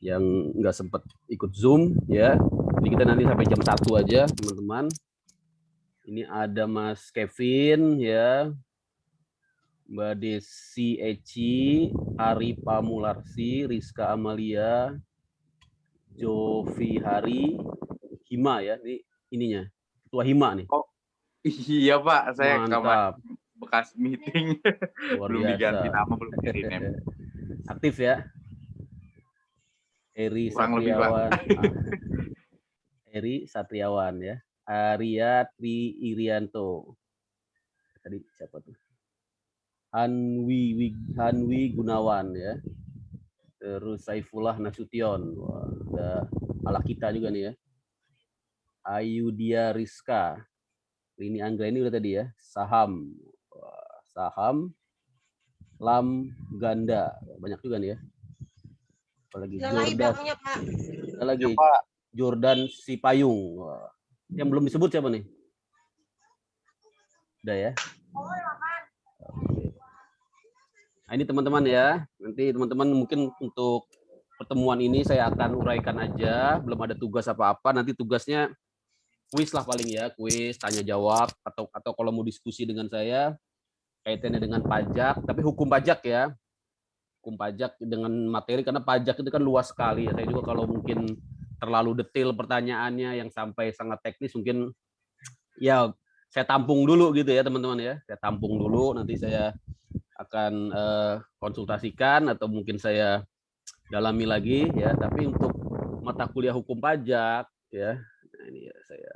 yang nggak sempat ikut Zoom ya. Jadi kita nanti sampai jam 1 aja teman-teman. Ini ada Mas Kevin ya, Mbak Desi Eci, Ari Pamularsi, Rizka Amalia, Jovi Hari, Hima ya, ini ininya ketua Hima nih. Oh iya Pak, saya Mantap. bekas meeting. Luar Belum biasa. diganti nama, belum di-rename. Aktif ya. Eri Kurang lebih Pak. Satriawan. Eri Satriawan ya. Arya Tri Irianto. Tadi siapa tuh? Hanwi Gunawan ya. Terus Saifullah Nasution. Wah, ada ala kita juga nih ya. Ayudia Rizka. Ini Anggra ini udah tadi ya. Saham. Wah, Saham. Lam Ganda. Banyak juga nih ya. Apalagi Jordan. Ada lagi ya, Jordan Sipayung. Wah. Yang belum disebut siapa nih? Udah ya. Nah, ini teman-teman ya. Nanti teman-teman mungkin untuk pertemuan ini saya akan uraikan aja. Belum ada tugas apa-apa. Nanti tugasnya kuis lah paling ya. Kuis, tanya jawab. Atau kalau mau diskusi dengan saya kaitannya dengan pajak. Tapi hukum pajak ya. Hukum pajak dengan materi. Karena pajak itu kan luas sekali. Saya juga kalau mungkin terlalu detail pertanyaannya yang sampai sangat teknis mungkin ya saya tampung dulu gitu ya teman-teman ya. Saya tampung dulu, nanti saya akan konsultasikan atau mungkin saya dalami lagi ya. Tapi untuk mata kuliah hukum pajak ya, nah ini ya saya.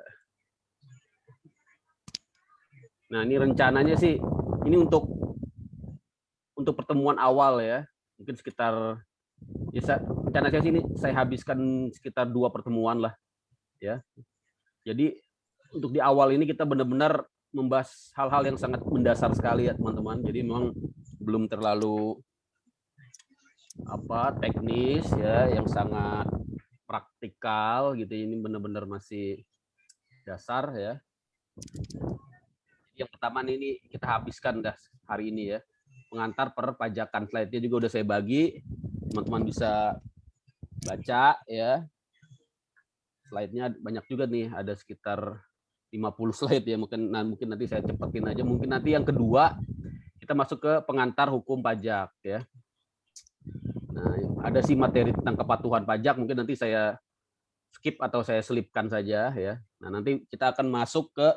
Nah ini rencananya sih ini untuk pertemuan awal ya, mungkin sekitar ya rencana saya sini saya habiskan sekitar 2 pertemuan lah ya. Jadi untuk di awal ini kita benar-benar membahas hal-hal yang sangat mendasar sekali ya teman-teman. Jadi memang belum terlalu teknis ya, yang sangat praktikal gitu. Ini benar-benar masih dasar ya. Yang pertama ini kita habiskan dah hari ini ya. Pengantar perpajakan, slide-nya juga udah saya bagi. Teman-teman bisa baca ya. Slide-nya banyak juga nih, ada sekitar 50 slide ya, mungkin nanti saya cepetin aja. Mungkin nanti yang kedua kita masuk ke pengantar hukum pajak ya. Nah, ada sih materi tentang kepatuhan pajak, mungkin nanti saya skip atau saya selipkan saja ya. Nah, nanti kita akan masuk ke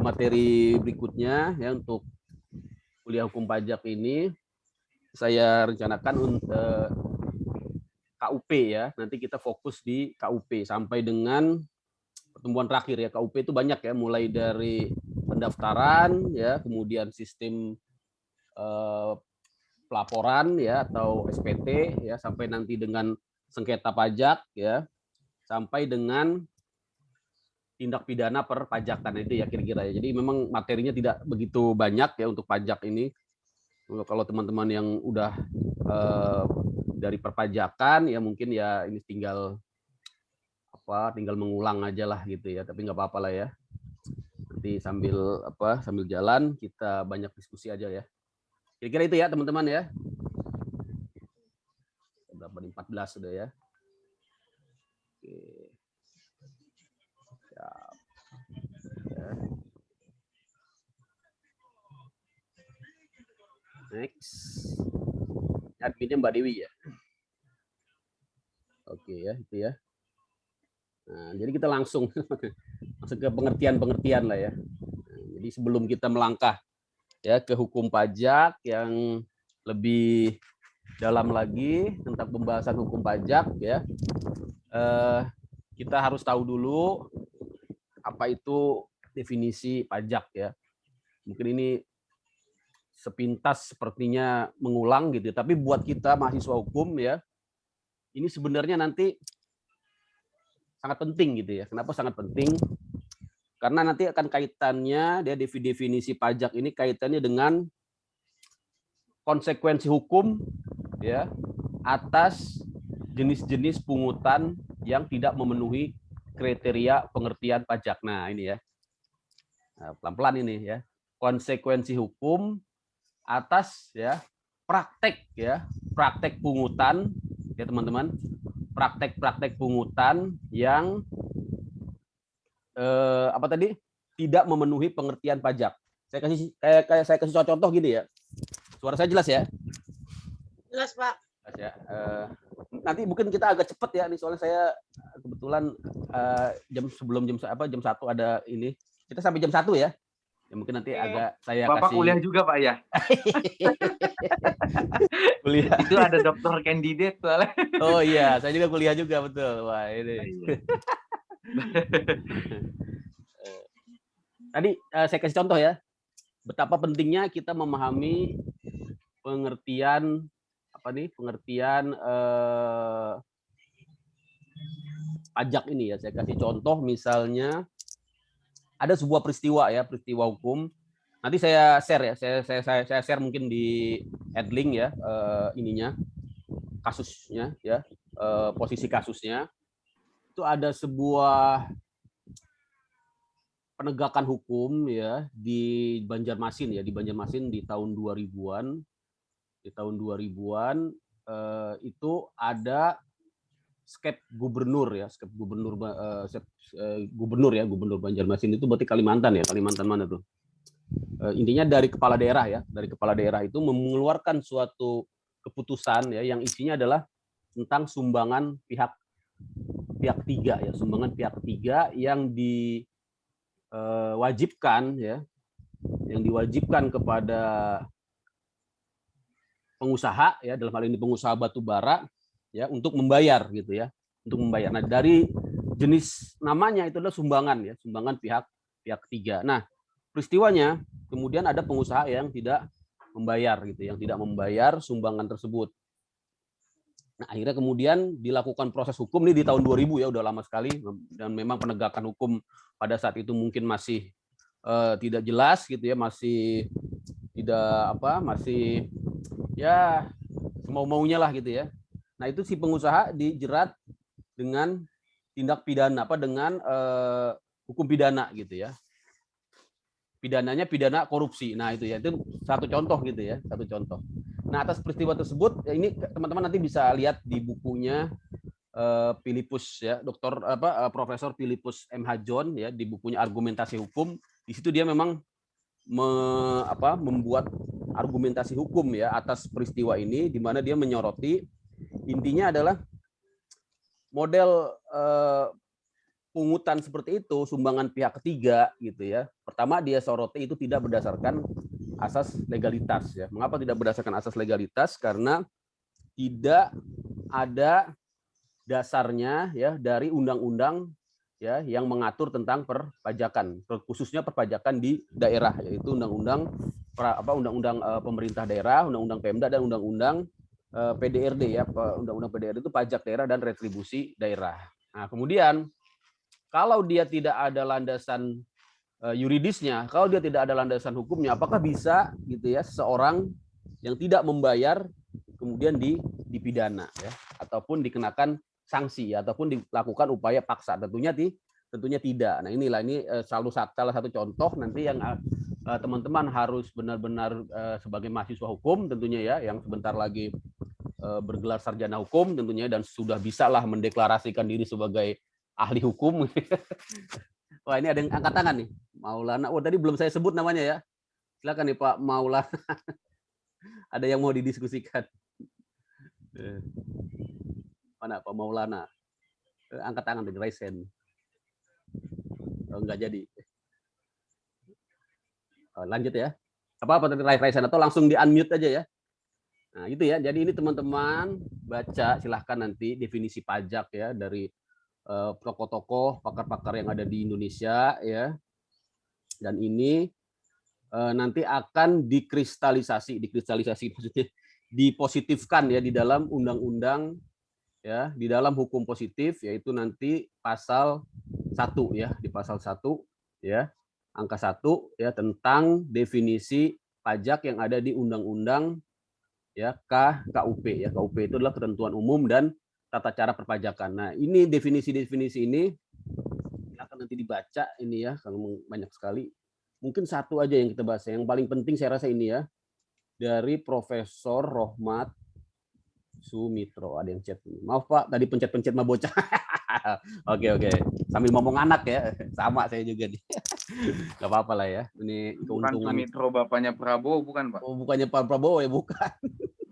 materi berikutnya ya. Untuk kuliah hukum pajak ini saya rencanakan untuk KUP ya. Nanti kita fokus di KUP sampai dengan pertemuan terakhir ya. KUP itu banyak ya, mulai dari pendaftaran ya, kemudian sistem pelaporan ya atau SPT ya, sampai nanti dengan sengketa pajak ya, sampai dengan tindak pidana perpajakan itu ya kira-kira ya. Jadi memang materinya tidak begitu banyak ya untuk pajak ini. Kalau teman-teman yang udah dari perpajakan ya mungkin ya ini tinggal mengulang aja lah gitu ya, tapi nggak apa-apa lah ya. Nanti sambil jalan kita banyak diskusi aja ya. Kira-kira itu ya teman-teman ya. Berapa nih? 14 sudah ya. Oke. Siap. Ya. Next. Adminnya Mbak Dewi ya. Oke ya, itu ya. Nah, jadi kita langsung masuk ke pengertian lah ya. Nah, jadi sebelum kita melangkah ya ke hukum pajak yang lebih dalam lagi tentang pembahasan hukum pajak ya, kita harus tahu dulu apa itu definisi pajak ya. Mungkin ini sepintas sepertinya mengulang gitu, tapi buat kita mahasiswa hukum ya, ini sebenarnya nanti sangat penting gitu ya. Kenapa sangat penting? Karena nanti akan kaitannya dia definisi pajak ini kaitannya dengan konsekuensi hukum ya atas jenis-jenis pungutan yang tidak memenuhi kriteria pengertian pajak. Nah, ini ya. Nah, pelan-pelan ini ya. Konsekuensi hukum atas ya praktek ya praktek pungutan ya teman-teman, praktek-praktek pungutan yang apa tadi, tidak memenuhi pengertian pajak. Saya kasih contoh gini ya. Suara saya jelas ya? Jelas, Pak. Jelas ya. Nanti mungkin kita agak cepat ya nih, soalnya saya kebetulan sebelum jam 1 ada ini. Kita sampai jam 1 ya. Ya mungkin nanti agak saya Bapak kasih kuliah juga Pak ya? kuliah. Itu ada dokter candidate soalnya. Oh iya, saya juga kuliah juga, betul. Wah, ini. Tadi saya kasih contoh ya, betapa pentingnya kita memahami pengertian pajak ini ya. Saya kasih contoh misalnya ada sebuah peristiwa ya, peristiwa hukum. Nanti saya share ya, saya share mungkin di Adlink ya, ininya kasusnya ya, posisi kasusnya. Itu ada sebuah penegakan hukum ya di Banjarmasin ya, di Banjarmasin di tahun 2000-an. Di tahun 2000-an itu ada skep gubernur ya, gubernur Banjarmasin itu berarti Kalimantan ya, Kalimantan mana tuh? Intinya dari kepala daerah ya, dari kepala daerah itu mengeluarkan suatu keputusan ya yang isinya adalah tentang sumbangan pihak ketiga ya, sumbangan pihak ketiga yang diwajibkan ya, yang diwajibkan kepada pengusaha ya, dalam hal ini pengusaha batu bara ya, untuk membayar gitu ya, untuk membayar. Nah, dari jenis namanya itu adalah sumbangan ya, sumbangan pihak ketiga. Nah, peristiwanya kemudian ada pengusaha yang tidak membayar gitu, yang tidak membayar sumbangan tersebut. Nah, akhirnya kemudian dilakukan proses hukum nih di tahun 2000 ya, udah lama sekali, dan memang penegakan hukum pada saat itu mungkin masih tidak jelas gitu ya, masih tidak masih ya semau-maunya lah gitu ya. Nah, itu si pengusaha dijerat dengan tindak pidana dengan hukum pidana gitu ya. Pidananya pidana korupsi. Nah, itu ya, itu satu contoh gitu ya, satu contoh. Nah, atas peristiwa tersebut ya, ini teman-teman nanti bisa lihat di bukunya Philippus ya, Profesor Philippus M.H. John ya, di bukunya Argumentasi Hukum. Di situ dia memang membuat argumentasi hukum ya atas peristiwa ini, di mana dia menyoroti intinya adalah model pungutan seperti itu, sumbangan pihak ketiga gitu ya. Pertama, dia soroti itu tidak berdasarkan asas legalitas ya. Mengapa tidak berdasarkan asas legalitas? Karena tidak ada dasarnya ya dari undang-undang ya yang mengatur tentang perpajakan, khususnya perpajakan di daerah, yaitu undang-undang pemerintah daerah, undang-undang Pemda, dan undang-undang PDRD ya, undang-undang PDRD itu pajak daerah dan retribusi daerah. Nah, kemudian kalau dia tidak ada landasan yuridisnya, kalau dia tidak ada landasan hukumnya, apakah bisa gitu ya seseorang yang tidak membayar kemudian dipidana ya, ataupun dikenakan sanksi ya, ataupun dilakukan upaya paksa? Tentunya tidak. Nah, ini salah satu contoh nanti yang teman-teman harus benar-benar sebagai mahasiswa hukum tentunya ya, yang sebentar lagi bergelar sarjana hukum tentunya, dan sudah bisalah mendeklarasikan diri sebagai ahli hukum. Wah, ini ada yang angkat tangan nih, Maulana. Oh, tadi belum saya sebut namanya ya. Silakan nih Pak Maulana. Ada yang mau didiskusikan? Mana Pak Maulana? Angkat tangan dari raise hand. Oh, enggak jadi. Oh, lanjut ya. Apa tadi raise hand atau langsung di unmute aja ya. Nah, itu ya. Jadi ini teman-teman baca silahkan nanti definisi pajak ya dari tokoh-tokoh, pakar-pakar yang ada di Indonesia ya. Dan ini nanti akan dikristalisasi maksudnya dipositifkan ya di dalam undang-undang ya, di dalam hukum positif, yaitu nanti pasal 1 ya, di pasal 1 ya, angka 1 ya, tentang definisi pajak yang ada di undang-undang ya KUP ya. KUP itu adalah ketentuan umum dan tata cara perpajakan. Nah, ini definisi-definisi ini akan nanti dibaca ini ya, kalau banyak sekali. Mungkin satu aja yang kita bahas. Yang paling penting saya rasa ini ya, dari Profesor Rohmat Sumitro, ada yang chat. Maaf Pak, tadi pencet-pencet mah bocah. Oke. Sambil ngomong anak ya, sama saya juga nih. Gak apa-apa lah ya. Ini Bukan keuntungan. Sumitro bapaknya Prabowo, bukan Pak? Oh, bukannya Pak Prabowo ya, bukan.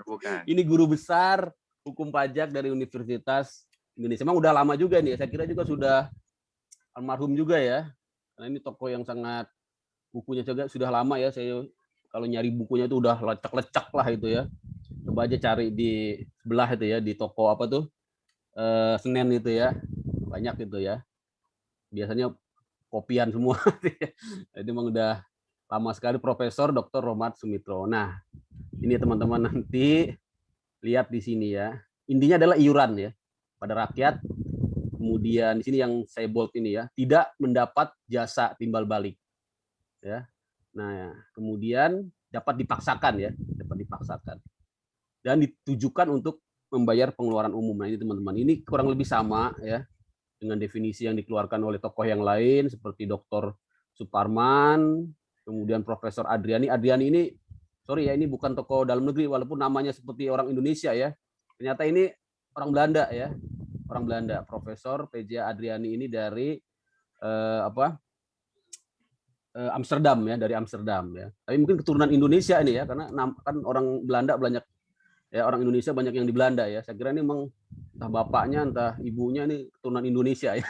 Bukan. Ini guru besar hukum pajak dari Universitas Indonesia. Emang udah lama juga nih. Saya kira juga sudah almarhum juga ya. Karena ini tokoh yang sangat bukunya juga sudah lama ya. Saya kalau nyari bukunya itu udah lecak-lecak lah itu ya. Coba aja cari di sebelah itu ya, di toko apa tuh Senen itu ya, banyak itu ya. Biasanya kopian semua. Jadi memang udah lama sekali. Profesor Dr. Romat Sumitro. Nah, ini teman-teman nanti lihat di sini ya. Intinya adalah iuran ya pada rakyat. Kemudian di sini yang saya bold ini ya, tidak mendapat jasa timbal balik. Ya. Nah, kemudian dapat dipaksakan ya, dapat dipaksakan. Dan ditujukan untuk membayar pengeluaran umum. Nah, ini teman-teman, ini kurang lebih sama ya dengan definisi yang dikeluarkan oleh tokoh yang lain seperti Dr. Suparman, kemudian Profesor Adriani. Adriani ini, sorry ya, ini bukan tokoh dalam negeri walaupun namanya seperti orang Indonesia ya. Ternyata ini orang Belanda ya, orang Belanda. Profesor PJ Adriani ini dari Amsterdam ya, dari Amsterdam ya. Tapi mungkin keturunan Indonesia ini ya, karena kan orang Belanda banyak ya, orang Indonesia banyak yang di Belanda ya. Saya kira ini memang entah bapaknya entah ibunya ini keturunan Indonesia ya.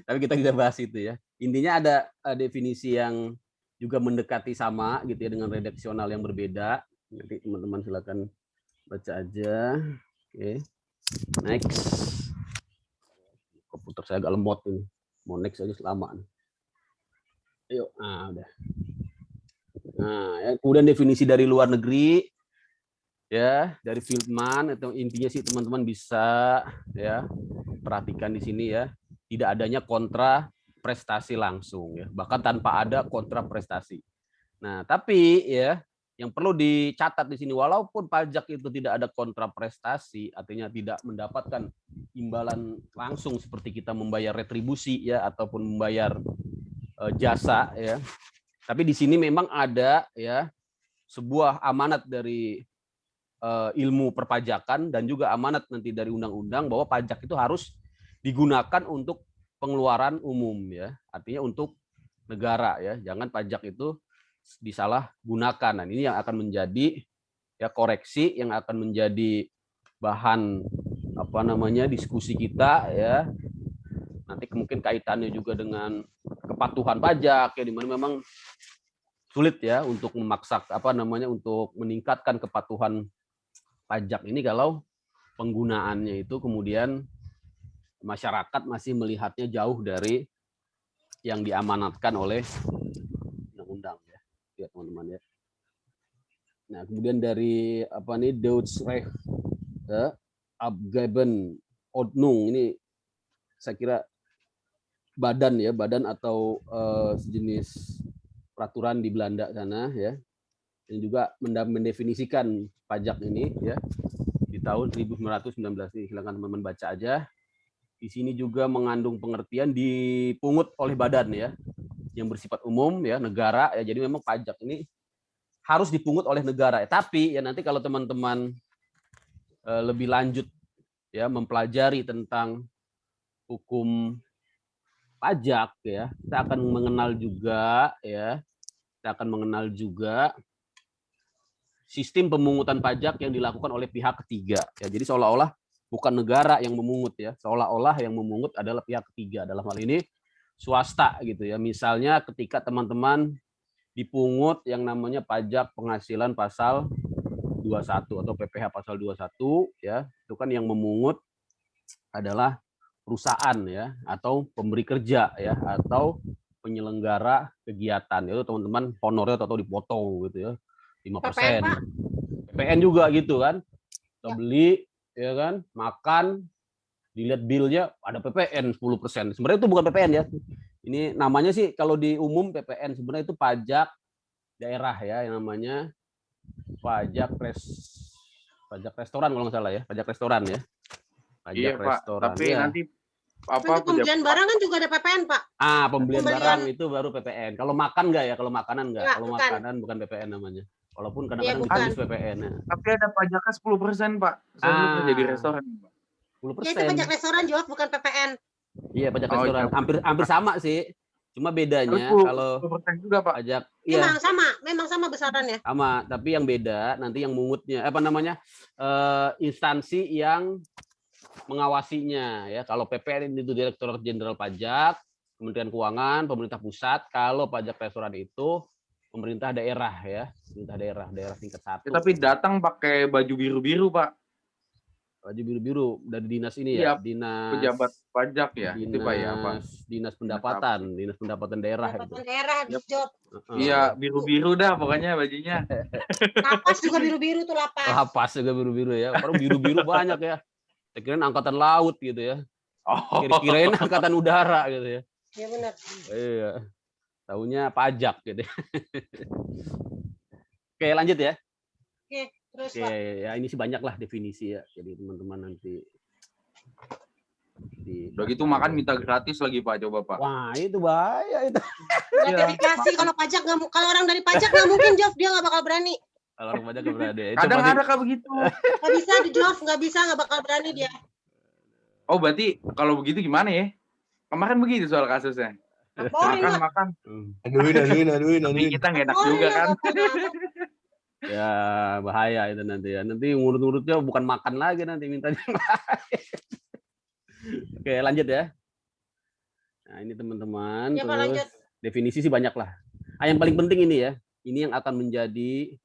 Tapi kita tidak bahas itu ya. Intinya ada definisi yang juga mendekati sama gitu ya dengan redaksional yang berbeda. Nanti teman-teman silakan baca aja. Oke. Next. Komputer saya agak lemot ini. Mau next aja selama. Ayo, udah. Nah, ya, kemudian definisi dari luar negeri ya, dari Fieldman, atau intinya sih teman-teman bisa ya perhatikan di sini ya, tidak adanya kontra prestasi langsung ya, bahkan tanpa ada kontra prestasi. Nah, tapi ya yang perlu dicatat di sini, walaupun pajak itu tidak ada kontra prestasi, artinya tidak mendapatkan imbalan langsung seperti kita membayar retribusi ya ataupun membayar jasa ya. Tapi di sini memang ada ya sebuah amanat dari ilmu perpajakan dan juga amanat nanti dari undang-undang bahwa pajak itu harus digunakan untuk pengeluaran umum ya. Artinya untuk negara ya. Jangan pajak itu disalahgunakan. Nah, ini yang akan menjadi ya koreksi, yang akan menjadi bahan diskusi kita ya. Nanti mungkin kaitannya juga dengan kepatuhan pajak ya, di mana memang sulit ya untuk memaksa untuk meningkatkan kepatuhan pajak ini kalau penggunaannya itu kemudian masyarakat masih melihatnya jauh dari yang diamanatkan oleh undang-undang ya. Ya teman-teman ya. Nah, kemudian dari Deutsche Abgaben Ordnung, ini saya kira badan atau sejenis peraturan di Belanda sana ya, yang juga mendefinisikan pajak ini ya di tahun 1919 ini. Silakan teman-teman baca aja. Di sini juga mengandung pengertian dipungut oleh badan ya yang bersifat umum ya, negara ya. Jadi memang pajak ini harus dipungut oleh negara ya. Tapi ya nanti kalau teman-teman lebih lanjut ya mempelajari tentang hukum pajak ya, kita akan mengenal juga sistem pemungutan pajak yang dilakukan oleh pihak ketiga ya. Jadi seolah-olah bukan negara yang memungut ya, seolah-olah yang memungut adalah pihak ketiga, dalam hal ini swasta gitu ya. Misalnya ketika teman-teman dipungut yang namanya pajak penghasilan pasal 21 atau PPh pasal 21 ya, itu kan yang memungut adalah perusahaan ya, atau pemberi kerja ya, atau penyelenggara kegiatan. Itu teman-teman honornya atau dipotong gitu ya, 5%. PPN juga gitu kan. Kita beli ya kan, makan, dilihat bilnya ada PPN 10%. Sebenarnya itu bukan PPN ya. Ini namanya sih kalau di umum PPN, sebenarnya itu pajak daerah ya, yang namanya pajak restoran kalau nggak salah ya, pajak restoran ya. Pajak iya restoran. Pak, tapi ya. nanti Untuk pembelian barang kan juga ada PPN, Pak. Pembelian barang itu baru PPN. Kalau makan nggak ya? Kalau makanan nggak. Kalau makanan bukan PPN namanya. Walaupun Iya, kadang-kadang bukan. ditebus PPN. Ya. Tapi ada pajaknya 10%, Pak. Saya dulu kerja di restoran, Pak. 10%. Ya, itu pajak restoran, Jof, bukan PPN. Iya, pajak Oh, restoran. iya. Hampir sama sih. Cuma Tapi bedanya kalau 10% juga, Pak. pajak iya Memang sama besarannya. sama, tapi yang beda nanti yang mungutnya apa namanya? Instansi yang mengawasinya ya. Kalau PPN itu Direktorat Jenderal Pajak, Kementerian Keuangan, pemerintah pusat. Kalau pajak restoran itu pemerintah daerah ya, pemerintah daerah tingkat 1. Ya, tapi datang pakai baju biru-biru, Pak. Baju biru-biru dari dinas ini Iya, ya, dinas pejabat pajak ya, itu Pak ya, Pak. dinas apa pendapatan, dinas pendapatan daerah itu. Pendapatan daerah, Yap. Jof. Iya, biru-biru dah pokoknya bajunya. Lapas juga biru-biru tuh, lapas. Lapas juga biru-biru ya. Baru biru-biru banyak ya. Saya kirain angkatan laut gitu ya. Oh. Kirain angkatan udara gitu ya. Iya benar. Iya. Taunya pajak gitu. Oke, lanjut ya. Oke, terus Oke, Pak. ya ini sih banyak lah definisi ya. Jadi teman-teman nanti Udah gitu makan minta gratis lagi Pak, coba Pak. Wah, itu bahaya itu. Gratifikasi kalau pajak nggak, kalau orang dari pajak nggak mungkin, Jof, dia nggak bakal berani. Kalau orang pajak nggak berani. Kadang ada Kak begitu. Nggak bisa di Jof, nggak bakal berani dia. Oh, berarti kalau begitu gimana ya? Kemarin begitu soal kasusnya. Makan. Aduin. Tapi kita nggak enak juga kan. Ya bahaya itu nanti ya. Nanti ngurut-ngurutnya bukan makan lagi nanti mintanya. Oke, lanjut ya. Nah, ini teman-teman. Ya, Pak, terus lanjut. definisi sih banyak lah. Yang paling penting ini ya. Ini yang akan menjadi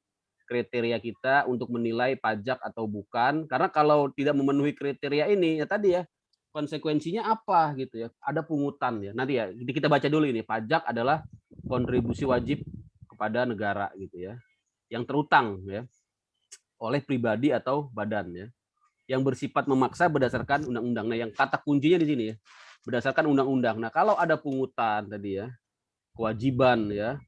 kriteria kita untuk menilai pajak atau bukan. Karena kalau tidak memenuhi kriteria ini ya tadi ya, konsekuensinya apa gitu ya. Ada pungutan ya. Nanti ya kita baca dulu ini. Pajak adalah kontribusi wajib kepada negara gitu ya. Yang terutang ya oleh pribadi atau badan ya. Yang bersifat memaksa berdasarkan undang-undang. Nah, yang kata kuncinya di sini ya, berdasarkan undang-undang. Nah, kalau ada pungutan tadi ya, kewajiban ya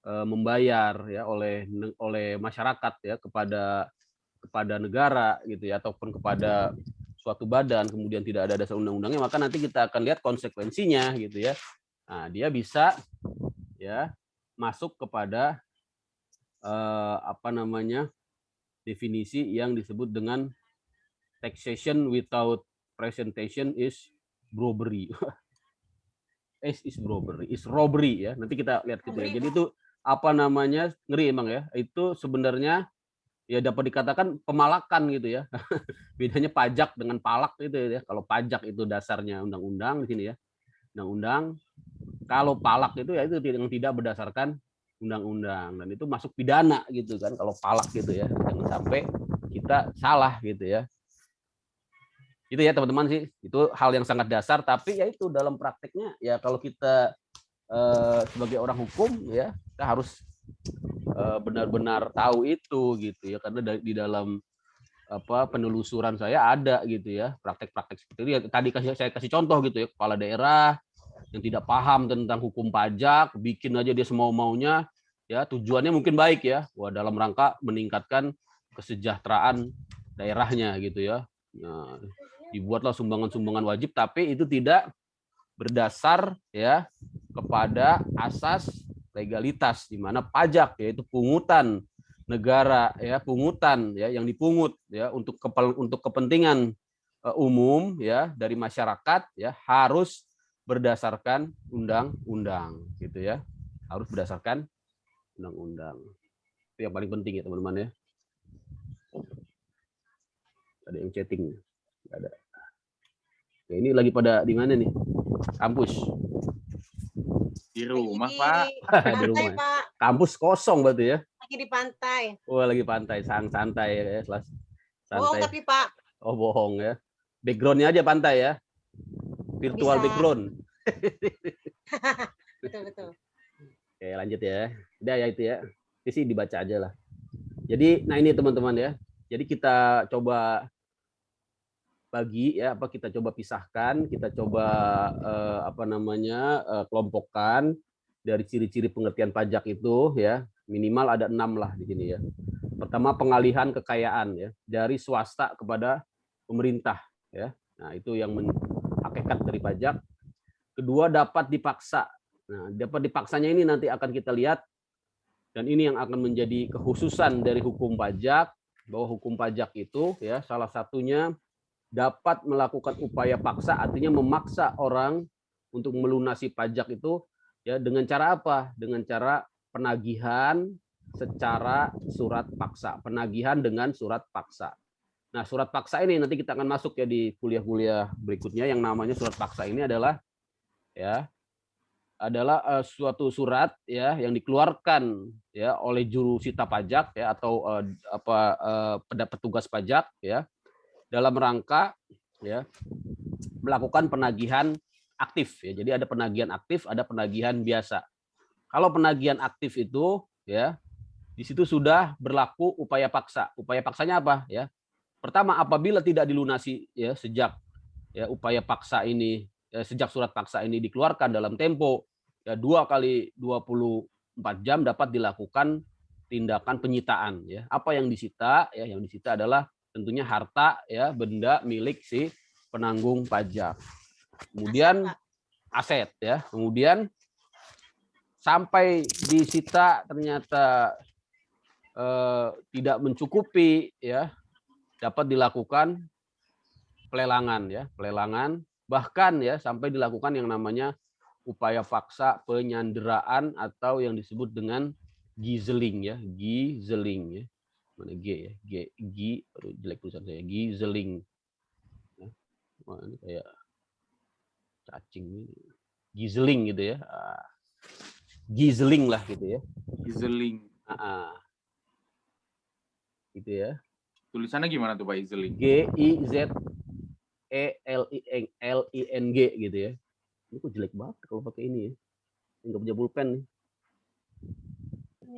membayar ya oleh masyarakat ya kepada negara gitu ya, ataupun kepada suatu badan, kemudian tidak ada dasar undang-undangnya, maka nanti kita akan lihat konsekuensinya gitu ya. Nah, dia bisa ya masuk kepada definisi yang disebut dengan taxation without presentation is robbery. Is robbery ya. Nanti kita lihat gitu ya. Jadi itu ngeri emang ya. Itu sebenarnya ya dapat dikatakan pemalakan gitu ya. Bedanya pajak dengan palak itu ya. Kalau pajak itu dasarnya undang-undang di sini ya. Undang-undang. Kalau palak itu ya itu yang tidak berdasarkan undang-undang, dan itu masuk pidana gitu kan kalau palak gitu ya. Jangan sampai kita salah gitu ya. Itu ya teman-teman sih, itu hal yang sangat dasar, tapi ya itu dalam prakteknya ya kalau kita sebagai orang hukum ya kita harus benar-benar tahu itu gitu ya, karena di dalam penelusuran saya ada gitu ya praktek-praktek seperti itu ya. Tadi saya kasih contoh gitu ya, kepala daerah yang tidak paham tentang hukum pajak bikin aja dia semau-maunya ya, tujuannya mungkin baik ya, dalam rangka meningkatkan kesejahteraan daerahnya gitu ya. Nah, dibuatlah sumbangan-sumbangan wajib, tapi itu tidak berdasar ya kepada asas legalitas, di mana pajak yaitu pungutan negara ya, pungutan ya yang dipungut ya untuk kepentingan umum ya dari masyarakat ya harus berdasarkan undang-undang gitu ya, harus berdasarkan undang-undang. Itu yang paling penting ya teman-teman ya. Ada yang chatting? Ada. Ya, ini lagi pada di mana nih? Kampus? Di rumah Pak. Di rumah. Pak. Kampus kosong berarti ya? Lagi di pantai. Oh lagi pantai, santai ya, santai. Bohong tapi Pak. Oh bohong ya. Backgroundnya aja pantai ya? Virtual bisa. Background. Betul. Oke lanjut ya. Udah ya itu ya. Itu sih dibaca aja lah. Jadi, nah ini teman-teman ya. Jadi kita coba bagi ya, kita coba pisahkan, kita coba kelompokkan dari ciri-ciri pengertian pajak itu ya, minimal ada 6 lah di sini ya. Pertama, pengalihan kekayaan ya dari swasta kepada pemerintah ya. Nah, itu yang hakikat dari pajak. Kedua, dapat dipaksa. Nah, dapat dipaksanya ini nanti akan kita lihat Dan ini yang akan menjadi kekhususan dari hukum pajak, bahwa hukum pajak itu ya salah satunya dapat melakukan upaya paksa, artinya memaksa orang untuk melunasi pajak itu ya dengan cara apa? Dengan cara penagihan secara surat paksa, penagihan dengan surat paksa. Nah, surat paksa ini nanti kita akan masuk ya di kuliah-kuliah berikutnya. Yang namanya surat paksa ini adalah suatu surat ya yang dikeluarkan ya oleh juru sita pajak ya atau petugas pajak ya dalam rangka ya melakukan penagihan aktif ya. Jadi ada penagihan aktif, ada penagihan biasa. Kalau penagihan aktif itu ya di situ sudah berlaku upaya paksa. Upaya paksanya apa ya? Pertama, apabila tidak dilunasi ya sejak ya upaya paksa ini sejak surat paksa ini dikeluarkan dalam tempo ya 2 kali 24 jam dapat dilakukan tindakan penyitaan ya. Apa yang disita ya? Yang disita adalah tentunya harta ya, benda milik si penanggung pajak. Kemudian aset ya. Kemudian sampai disita ternyata tidak mencukupi ya, dapat dilakukan pelelangan ya, pelelangan bahkan ya sampai dilakukan yang namanya upaya paksa penyanderaan atau yang disebut dengan gizeling ya, gizeling ya. Mana G ya? G jelek tulisan saya. Gizeling. Ya. Wah, ini kayak cacing ini. Gizeling gitu ya. Gizeling lah gitu ya. Gizeling. Gitu ya. Tulisannya gimana tuh Pak Gizeling? GIZELING gitu ya. Ini kok jelek banget kalau pakai ini ya. Enggak punya pulpen nih.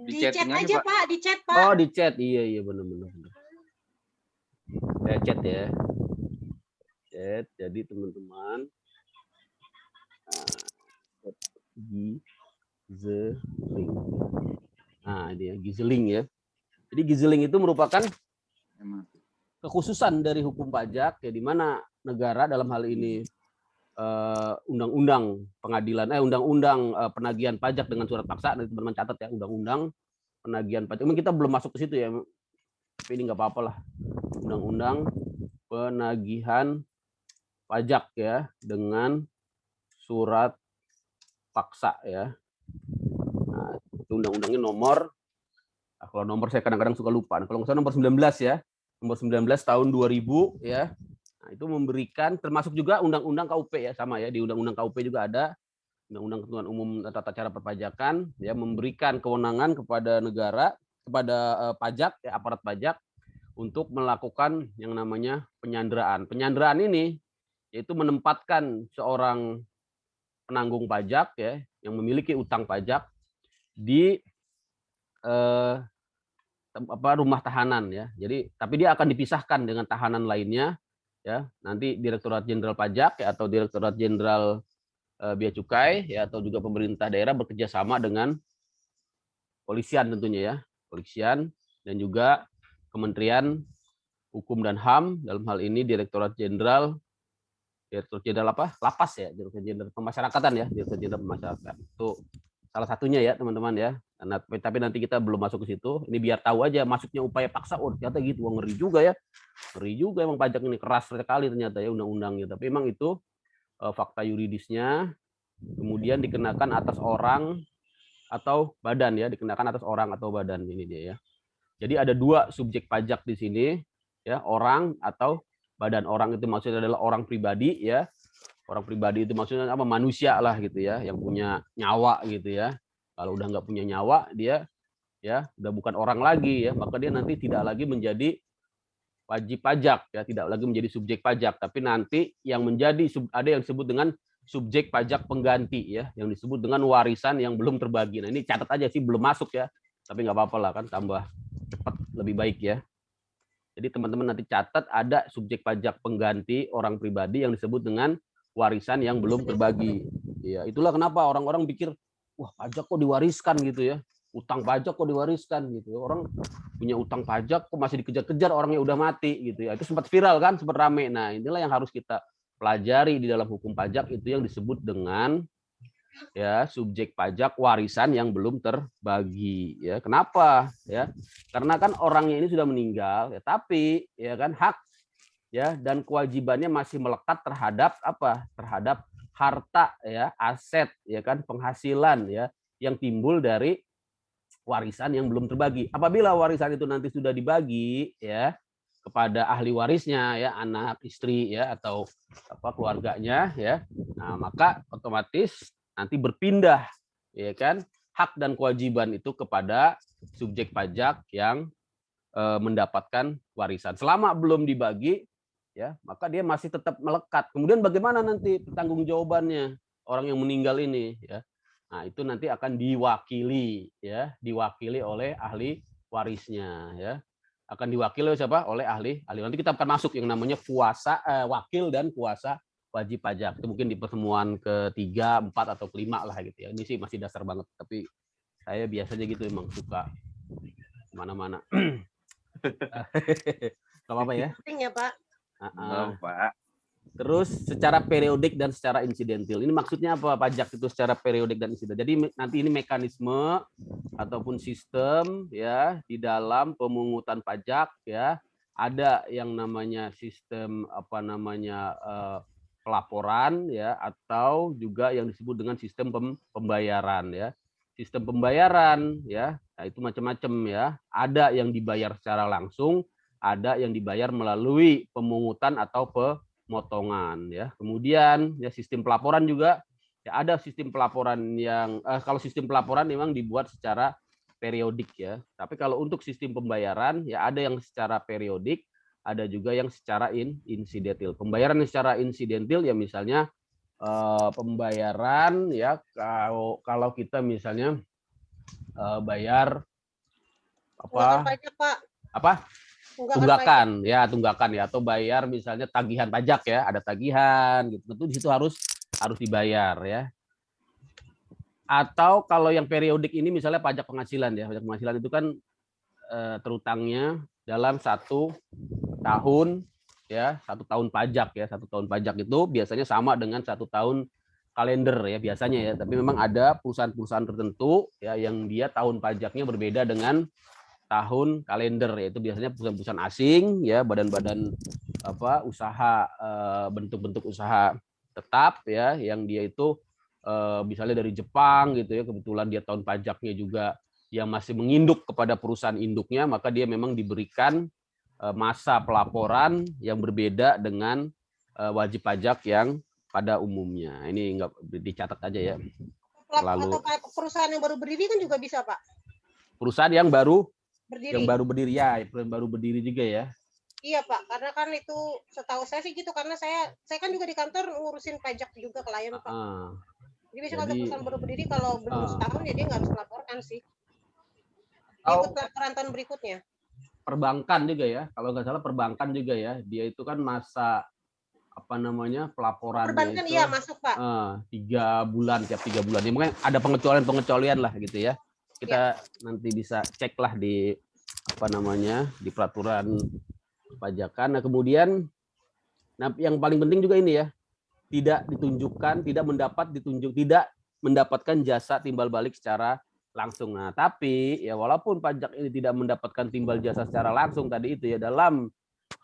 Di chat aja Pak, di chat Pak. Oh, di chat. Iya benar. Saya chat ya. Chat. Jadi teman-teman gizeling. Nah, ini ya gizeling ya. Jadi gizeling itu merupakan kekhususan dari hukum pajak ya, di mana negara dalam hal ini undang-undang penagihan pajak dengan surat paksa, nanti teman-teman catat ya, undang-undang penagihan pajak. Memang kita belum masuk ke situ ya, tapi ini nggak apa-apa lah. Undang-undang penagihan pajak ya dengan surat paksa ya. Nah, itu undang-undangnya kalau nomor saya kadang-kadang suka lupa. Nah, kalau nggak salah nomor 19 ya, nomor 19 tahun 2000 ya. Nah, itu memberikan termasuk juga undang-undang KUP ya, sama ya, di undang-undang KUP juga ada undang-undang ketentuan umum tata cara perpajakan ya, memberikan kewenangan kepada negara, kepada pajak ya, aparat pajak untuk melakukan yang namanya penyanderaan. Penyanderaan ini yaitu menempatkan seorang penanggung pajak ya yang memiliki utang pajak di rumah tahanan ya. Jadi tapi dia akan dipisahkan dengan tahanan lainnya ya. Nanti Direktorat Jenderal Pajak ya, atau Direktorat Jenderal Bea Cukai ya, atau juga pemerintah daerah bekerja sama dengan polisian tentunya ya. Polisian dan juga Kementerian Hukum dan HAM, dalam hal ini Direktorat Jenderal Lapas ya, Direktorat Jenderal Pemasyarakatan ya, Direktorat Jenderal Pemasyarakatan. Itu salah satunya ya teman-teman ya. Karena, tapi nanti kita belum masuk ke situ. Ini biar tahu aja masuknya upaya paksa. Oh ternyata gitu, ngeri juga ya. Ngeri juga emang pajak ini, keras sekali ternyata ya undang-undangnya. Tapi emang itu fakta yuridisnya. Kemudian dikenakan atas orang atau badan ya, dikenakan atas orang atau badan, ini dia ya. Jadi ada 2 subjek pajak di sini ya, orang atau badan. Orang itu maksudnya adalah orang pribadi ya. Orang pribadi itu maksudnya apa? Manusia lah gitu ya, yang punya nyawa gitu ya. Kalau udah nggak punya nyawa, dia ya udah bukan orang lagi ya, maka dia nanti tidak lagi menjadi wajib pajak ya, tidak lagi menjadi subjek pajak, tapi nanti yang menjadi ada yang disebut dengan subjek pajak pengganti ya, yang disebut dengan warisan yang belum terbagi. Nah, ini catat aja sih, belum masuk ya, tapi nggak apa-apa lah kan, tambah cepat lebih baik ya. Jadi teman-teman nanti catat ada subjek pajak pengganti orang pribadi yang disebut dengan warisan yang belum terbagi. Ya, itulah kenapa orang-orang pikir, wah pajak kok diwariskan gitu ya, utang pajak kok diwariskan gitu. Orang punya utang pajak kok masih dikejar-kejar, orangnya udah mati gitu ya. Itu sempat viral kan, sempat rame. Nah inilah yang harus kita pelajari di dalam hukum pajak, itu yang disebut dengan ya subjek pajak warisan yang belum terbagi. Ya, kenapa? Ya, karena kan orangnya ini sudah meninggal, ya, tapi ya kan hak ya dan kewajibannya masih melekat terhadap apa? Terhadap harta ya, aset ya kan, penghasilan ya yang timbul dari warisan yang belum terbagi. Apabila warisan itu nanti sudah dibagi ya kepada ahli warisnya ya, anak, istri ya atau apa keluarganya ya. Nah, maka otomatis nanti berpindah ya kan hak dan kewajiban itu kepada subjek pajak yang mendapatkan warisan. Selama belum dibagi ya, maka dia masih tetap melekat. Kemudian bagaimana nanti pertanggungjawabannya orang yang meninggal ini ya. Nah, itu nanti akan diwakili ya, diwakili oleh ahli warisnya ya. Akan diwakili oleh siapa? Oleh ahli. Nanti kita akan masuk yang namanya wakil dan kuasa wajib pajak. Itu mungkin di pertemuan ketiga, 4 atau kelima lah gitu ya. Ini sih masih dasar banget, tapi saya biasanya gitu emang suka mana-mana. Gak apa-apa ya. Penting ya, Pak. Pak. Terus secara periodik dan secara insidental. Ini maksudnya apa pajak itu secara periodik dan insidental. Jadi nanti ini mekanisme ataupun sistem ya di dalam pemungutan pajak ya. Ada yang namanya sistem apa namanya pelaporan ya atau juga yang disebut dengan sistem pembayaran ya. Sistem pembayaran ya, nah itu macam-macam ya. Ada yang dibayar secara langsung, ada yang dibayar melalui pemungutan atau pemotongan ya. Kemudian ya sistem pelaporan juga ya ada sistem pelaporan yang kalau sistem pelaporan memang dibuat secara periodik ya. Tapi kalau untuk sistem pembayaran ya ada yang secara periodik, ada juga yang secara insidental. Pembayaran yang secara insidental ya misalnya pembayaran ya kalau kita misalnya bayar Tunggakan apa pajak, Pak. apa Tunggakan pajak. tunggakan ya atau bayar misalnya tagihan pajak ya ada tagihan gitu tentu di situ harus dibayar ya atau kalau yang periodik ini misalnya pajak penghasilan ya pajak penghasilan itu kan terutangnya dalam 1 tahun ya 1 tahun pajak ya 1 tahun pajak itu biasanya sama dengan 1 tahun kalender ya biasanya ya tapi memang ada perusahaan-perusahaan tertentu ya yang dia tahun pajaknya berbeda dengan tahun kalender yaitu biasanya perusahaan-perusahaan asing ya badan-badan apa usaha bentuk-bentuk usaha tetap ya yang dia itu misalnya dari Jepang gitu ya kebetulan dia tahun pajaknya juga yang masih menginduk kepada perusahaan induknya maka dia memang diberikan masa pelaporan yang berbeda dengan wajib pajak yang pada umumnya. Ini enggak dicatat aja ya. Atau perusahaan yang baru berdiri kan juga bisa, Pak. Perusahaan yang baru berdiri. Yang baru berdiri ya, baru berdiri juga ya. Iya, Pak, karena kan itu setahu saya sih gitu karena saya kan juga di kantor ngurusin pajak juga klien, Pak. Jadi biasanya kalau perusahaan baru berdiri kalau belum setahun ya dia nggak harus melaporkan sih. Ikut laporan tahun berikutnya. Perbankan juga ya, kalau nggak salah perbankan juga ya, dia itu kan masa apa namanya pelaporannya perbankan itu iya masuk Pak 3 bulan tiap 3 bulan ya mungkin ada pengecualian lah gitu ya kita nanti bisa cek lah di apa namanya di peraturan pajakan. Nah kemudian yang paling penting juga ini ya tidak mendapatkan jasa timbal balik secara langsung. Nah tapi ya walaupun pajak ini tidak mendapatkan timbal jasa secara langsung tadi itu ya dalam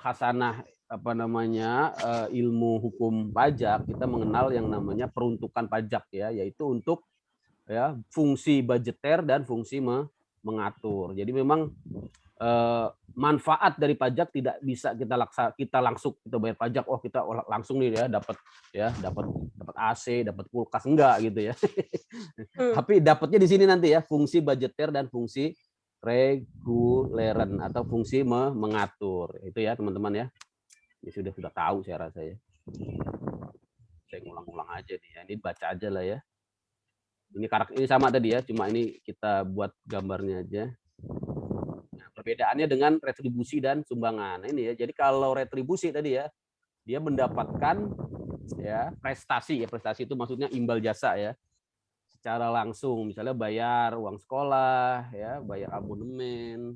khasanah apa namanya ilmu hukum pajak kita mengenal yang namanya peruntukan pajak ya yaitu untuk ya fungsi budgeter dan fungsi mengatur. Jadi memang manfaat dari pajak tidak bisa kita langsung kita bayar pajak kita langsung nih ya dapat AC, dapat kulkas enggak gitu ya. Tapi dapatnya di sini nanti ya fungsi budgeter dan fungsi reguleran atau fungsi mengatur. Itu ya teman-teman ya. Ini sudah tahu saya rasa ya. Saya ngulang-ulang aja nih ya. Ini baca aja lah ya. Ini karakter ini sama tadi ya, cuma ini kita buat gambarnya aja. Nah, perbedaannya dengan retribusi dan sumbangan. Nah, ini ya. Jadi kalau retribusi tadi ya, dia mendapatkan ya prestasi ya. Prestasi itu maksudnya imbal jasa ya. Secara langsung misalnya bayar uang sekolah ya, bayar abonemen,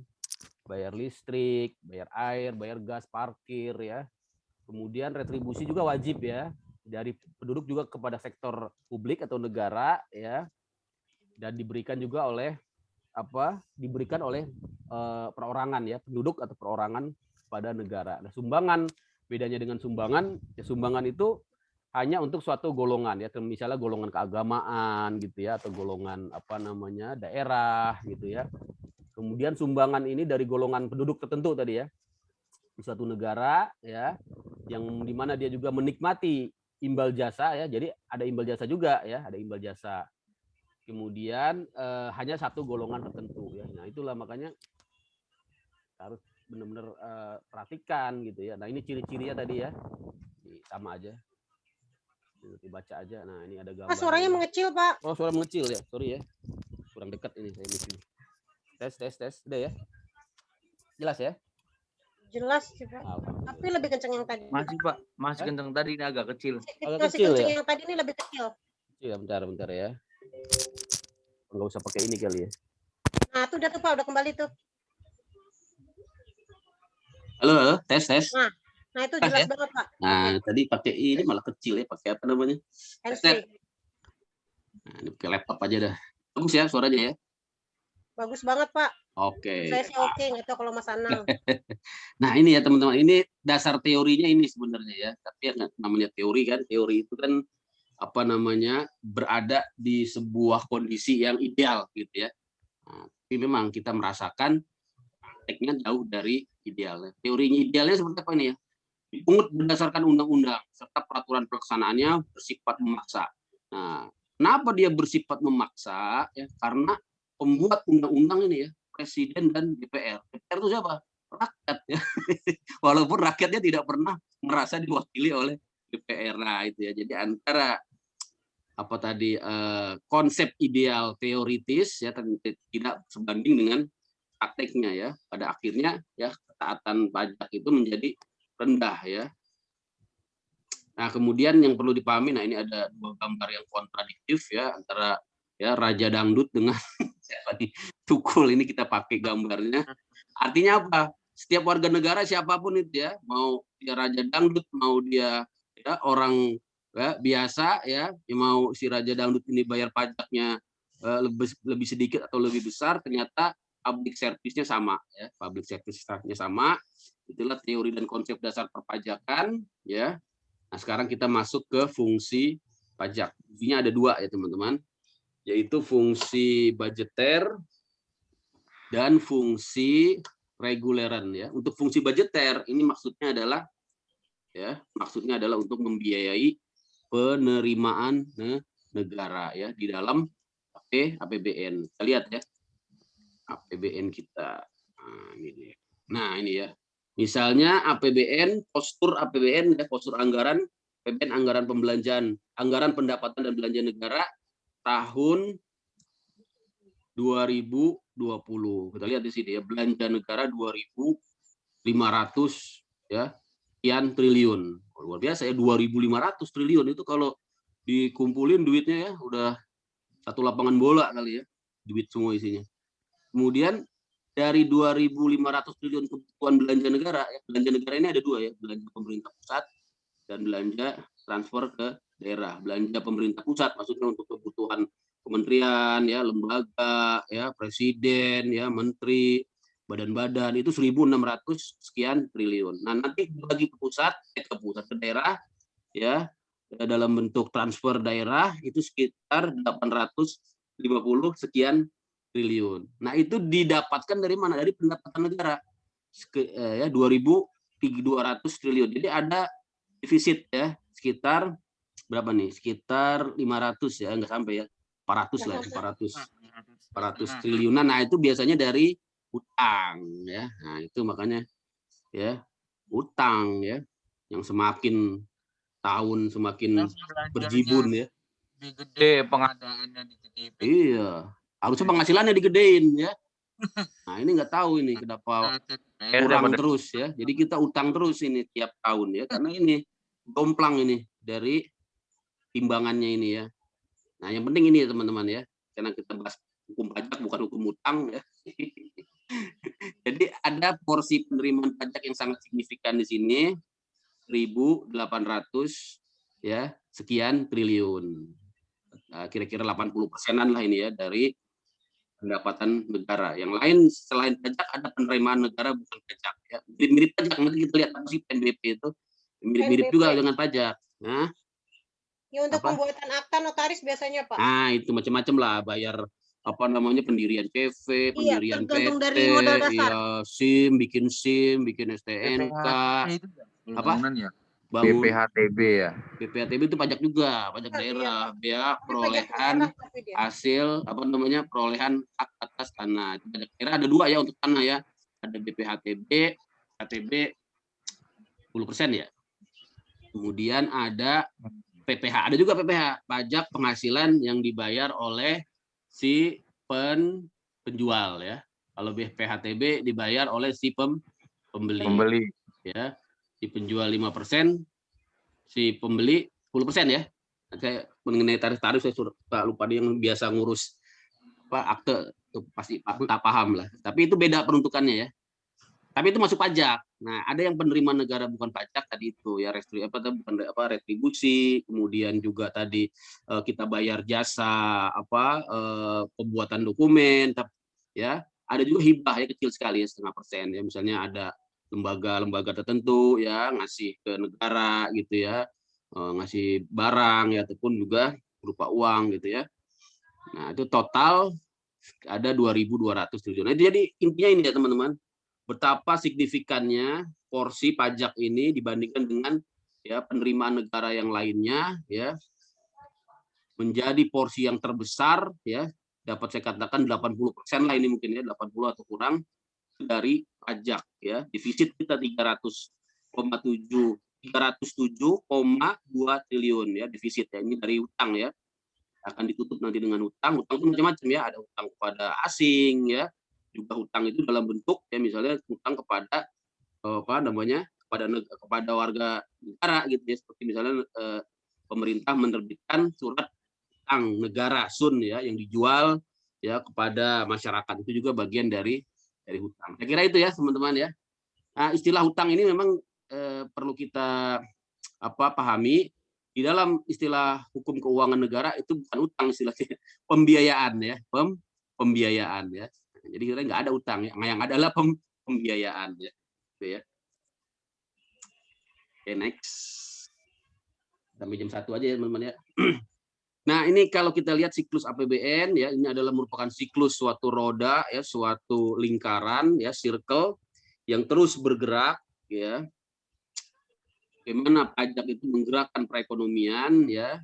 bayar listrik, bayar air, bayar gas, parkir ya. Kemudian retribusi juga wajib ya. dari penduduk juga kepada sektor publik atau negara ya, dan diberikan juga oleh perorangan ya, penduduk atau perorangan pada negara. Nah, sumbangan, bedanya dengan sumbangan, ya sumbangan itu hanya untuk suatu golongan ya, misalnya golongan keagamaan gitu ya, atau golongan daerah gitu ya. Kemudian sumbangan ini dari golongan penduduk tertentu tadi ya, di suatu negara ya, yang dimana dia juga menikmati imbal jasa ya, jadi ada imbal jasa juga ya, ada imbal jasa. Kemudian hanya satu golongan tertentu ya. Nah itulah makanya harus benar-benar perhatikan gitu ya. Nah ini ciri-cirinya tadi ya, sama aja, dibaca aja. Nah ini ada gambar. Pak, suaranya mengecil Pak. Oh suara mengecil ya, sorry ya, kurang dekat ini saya mungkin. Tes, udah ya, jelas ya? Jelas sih Pak. Tapi lebih kenceng yang tadi. Masih Pak, masih kenceng tadi, ini agak kecil. Agak Masih kecil kenceng ya? yang tadi ini lebih kecil. Iya, bentar ya. Nggak usah pakai ini kali ya. Nah, itu udah tuh Pak, udah kembali tuh. Halo, tes. Nah itu jelas banget Pak. Nah, tadi pakai ini malah kecil ya, pakai apa namanya? Handsfree. Nah, ini pakai laptop aja dah. Bagus ya suaranya ya? Bagus banget Pak. Oke. Saya sih oke, nggak tahu kalau Mas Anang. Nah ini ya teman-teman, ini dasar teorinya ini sebenarnya ya. Tapi yang namanya teori kan, teori itu kan berada di sebuah kondisi yang ideal gitu ya. Nah, tapi memang kita merasakan prakteknya jauh dari idealnya. Teorinya idealnya seperti apa ini ya? Dipungut berdasarkan undang-undang serta peraturan pelaksanaannya bersifat memaksa. Nah, kenapa dia bersifat memaksa? Ya, karena pembuat undang-undang ini ya, Presiden dan DPR. DPR itu siapa? Rakyat ya. Walaupun rakyatnya tidak pernah merasa diwakili oleh DPR. Nah, itu ya. Jadi antara konsep ideal teoritis ya tidak sebanding dengan prakteknya ya. Pada akhirnya ya ketaatan pajak itu menjadi rendah ya. Nah, kemudian yang perlu dipahami, nah ini ada dua gambar yang kontradiktif ya antara ya Raja Dangdut dengan siapa nih? Tukul, ini kita pakai gambarnya. Artinya apa? Setiap warga negara siapapun itu ya, mau dia Raja Dangdut, mau dia ya orang ya, biasa ya, mau si Raja Dangdut ini bayar pajaknya lebih sedikit atau lebih besar, ternyata public service-nya sama ya, public service-nya sama. Itulah teori dan konsep dasar perpajakan ya. Nah, sekarang kita masuk ke fungsi pajak. Fungsinya ada dua ya, teman-teman. Yaitu fungsi budgeter dan fungsi reguleran ya. Untuk fungsi budgeter ini maksudnya adalah untuk membiayai penerimaan negara ya di dalam APBN. Kita lihat ya. APBN kita. Nah, ini ya. Misalnya APBN, postur APBN ya, postur anggaran, APBN anggaran pembelanjaan, anggaran pendapatan dan belanja negara tahun 2020. Kita lihat di sini ya, belanja negara 2.500 ya sekian triliun. Luar biasa ya, 2.500 triliun itu kalau dikumpulin duitnya ya udah satu lapangan bola kali ya, duit semua isinya. Kemudian dari 2.500 triliun kebutuhan belanja negara, ya, belanja negara ini ada dua ya, belanja pemerintah pusat dan belanja transfer ke daerah. Belanja pemerintah pusat maksudnya untuk kebutuhan kementerian, ya, lembaga, ya, presiden, ya, menteri, badan-badan itu 1.600 sekian triliun. Nah nanti bagi ke pusat, ke daerah, ya, dalam bentuk transfer daerah itu sekitar 850 sekian triliun. Nah, itu didapatkan dari mana? Dari pendapatan negara. Ya 2.200 triliun. Jadi ada defisit ya, sekitar berapa nih? Sekitar 500 ya, enggak sampai ya. 400 lah, 400 triliunan. Nah, itu biasanya dari utang ya. Nah, itu makanya ya, utang ya yang semakin tahun semakin berjibun ya. Gede pengadaannya di TTP. Iya. Harusnya penghasilannya digedein ya. Nah ini nggak tahu ini kenapa kurang terus ya. Jadi kita utang terus ini tiap tahun ya. Karena ini domplang ini dari timbangannya ini ya. Nah yang penting ini ya teman-teman ya. Karena kita bahas hukum pajak bukan hukum utang ya. Jadi ada porsi penerimaan pajak yang sangat signifikan di sini. 1.800 ya sekian triliun. Kira-kira 80%-an lah ini ya dari pendapatan negara. Yang lain selain pajak ada penerimaan negara bukan pajak ya. Mirip-mirip pajak, nanti kita lihat apa sih PNBP itu. Mirip-mirip juga dengan pajak. Nah, ya untuk pembuatan akta notaris biasanya, Pak. Nah, itu macam-macam lah, bayar apa namanya pendirian CV, pendirian tergantung PT, dari modal dasar. ya SIM, bikin STNK, itu apa? Ya? Bangun BPHTB ya. BPHTB itu pajak juga, pajak daerah, ya perolehan hasil apa namanya perolehan hak atas tanah. Pajak daerah ada 2 ya untuk tanah ya, ada BPHTB, HTB 10% ya. Kemudian ada PPH, ada juga PPH, pajak penghasilan yang dibayar oleh si penjual ya. Kalau BPHTB dibayar oleh si pembeli. Ya. Si penjual 5%, si pembeli 10% ya. Saya mengenai tarif-tarif saya lupa, dia yang biasa ngurus akte itu pasti tak paham lah. Tapi itu beda peruntukannya ya. Tapi itu masuk pajak. Nah, ada yang penerimaan negara bukan pajak tadi itu ya, retribusi, kemudian juga tadi kita bayar jasa pembuatan dokumen, ya. Ada juga hibah ya kecil sekali ya 0,5% ya, misalnya ada lembaga-lembaga tertentu ya ngasih ke negara gitu ya, ngasih barang ya ataupun juga berupa uang gitu ya. Nah, itu total ada 2.200 triliun. Nah, jadi intinya ini ya teman-teman, betapa signifikannya porsi pajak ini dibandingkan dengan ya penerimaan negara yang lainnya ya, menjadi porsi yang terbesar ya, dapat saya katakan 80% lah ini mungkin ya, 80 atau kurang dari pajak ya. Defisit kita 307,2 triliun ya defisit ya, ini dari utang ya. Akan ditutup nanti dengan utang itu macam-macam ya, ada utang kepada asing ya, juga utang itu dalam bentuk ya misalnya utang kepada kepada warga negara gitu ya, seperti misalnya pemerintah menerbitkan surat utang negara SUN ya yang dijual ya kepada masyarakat, itu juga bagian dari hutang. Saya kira itu ya teman-teman ya. Nah, istilah hutang ini memang perlu kita pahami. Di dalam istilah hukum keuangan negara itu bukan utang, istilahnya pembiayaan ya, pembiayaan ya. Jadi kita nggak ada utang ya, yang ada adalah pembiayaan ya. Gitu ya. Oke, next. Sampai jam 1 aja ya teman-teman ya. Nah, ini kalau kita lihat siklus APBN ya, ini adalah merupakan siklus suatu roda ya, suatu lingkaran ya, circle yang terus bergerak ya. Bagaimana pajak itu menggerakkan perekonomian ya.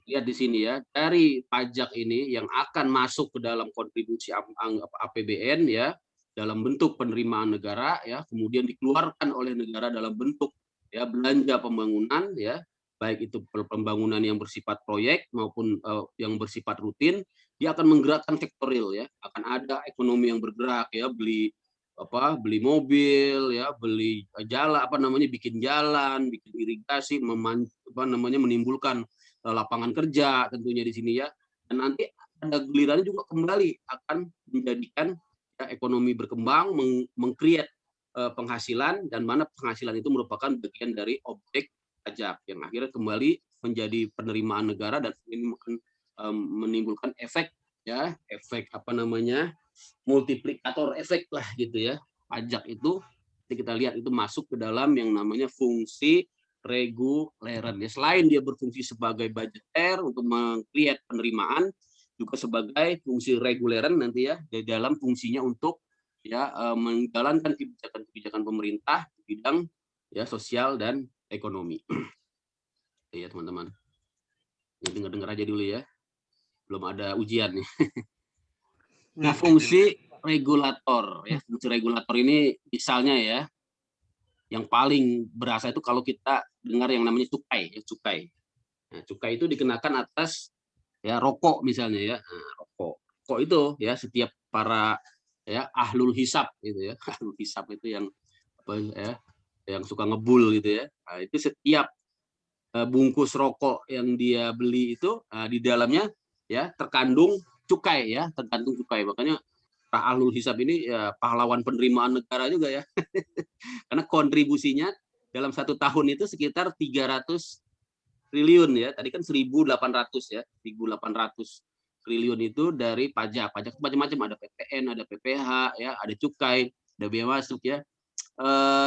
Lihat di sini ya, dari pajak ini yang akan masuk ke dalam kontribusi APBN ya, dalam bentuk penerimaan negara ya, kemudian dikeluarkan oleh negara dalam bentuk ya belanja pembangunan ya, baik itu pembangunan yang bersifat proyek maupun yang bersifat rutin, dia akan menggerakkan sektor real ya, akan ada ekonomi yang bergerak ya, beli mobil ya, beli jalan bikin jalan, bikin irigasi, menimbulkan lapangan kerja tentunya di sini ya, dan nanti ada gilirannya juga kembali akan menjadikan ya, ekonomi berkembang, meng-create penghasilan, dan mana penghasilan itu merupakan bagian dari objek pajak yang akhirnya kembali menjadi penerimaan negara, dan ini menimbulkan efek multiplikator efek lah gitu ya. Pajak itu kita lihat itu masuk ke dalam yang namanya fungsi reguleran. Ya, selain dia berfungsi sebagai budgeter untuk meng-create penerimaan, juga sebagai fungsi reguleran nanti ya di dalam fungsinya untuk ya menjalankan kebijakan pemerintah di bidang ya sosial dan ekonomi. Ya teman-teman, dengar aja dulu ya, belum ada ujian nih. Nah, fungsi regulator ya, fungsi regulator ini misalnya ya, yang paling berasa itu kalau kita dengar yang namanya cukai ya, cukai. Nah, cukai itu dikenakan atas ya rokok misalnya ya. Nah, rokok itu ya setiap para ya ahlul hisab gitu ya. Ahlul hisab itu yang yang suka ngebul gitu ya. Nah, itu setiap bungkus rokok yang dia beli itu di dalamnya ya terkandung cukai ya, tergantung cukai. Makanya ahlul hisab ini ya pahlawan penerimaan negara juga ya. Karena kontribusinya dalam 1 tahun itu sekitar 300 triliun ya. Tadi kan 1.800 ya, 1.800 triliun itu dari pajak. Pajak macam-macam, ada PPN, ada PPH ya, ada cukai, ada biaya masuk ya.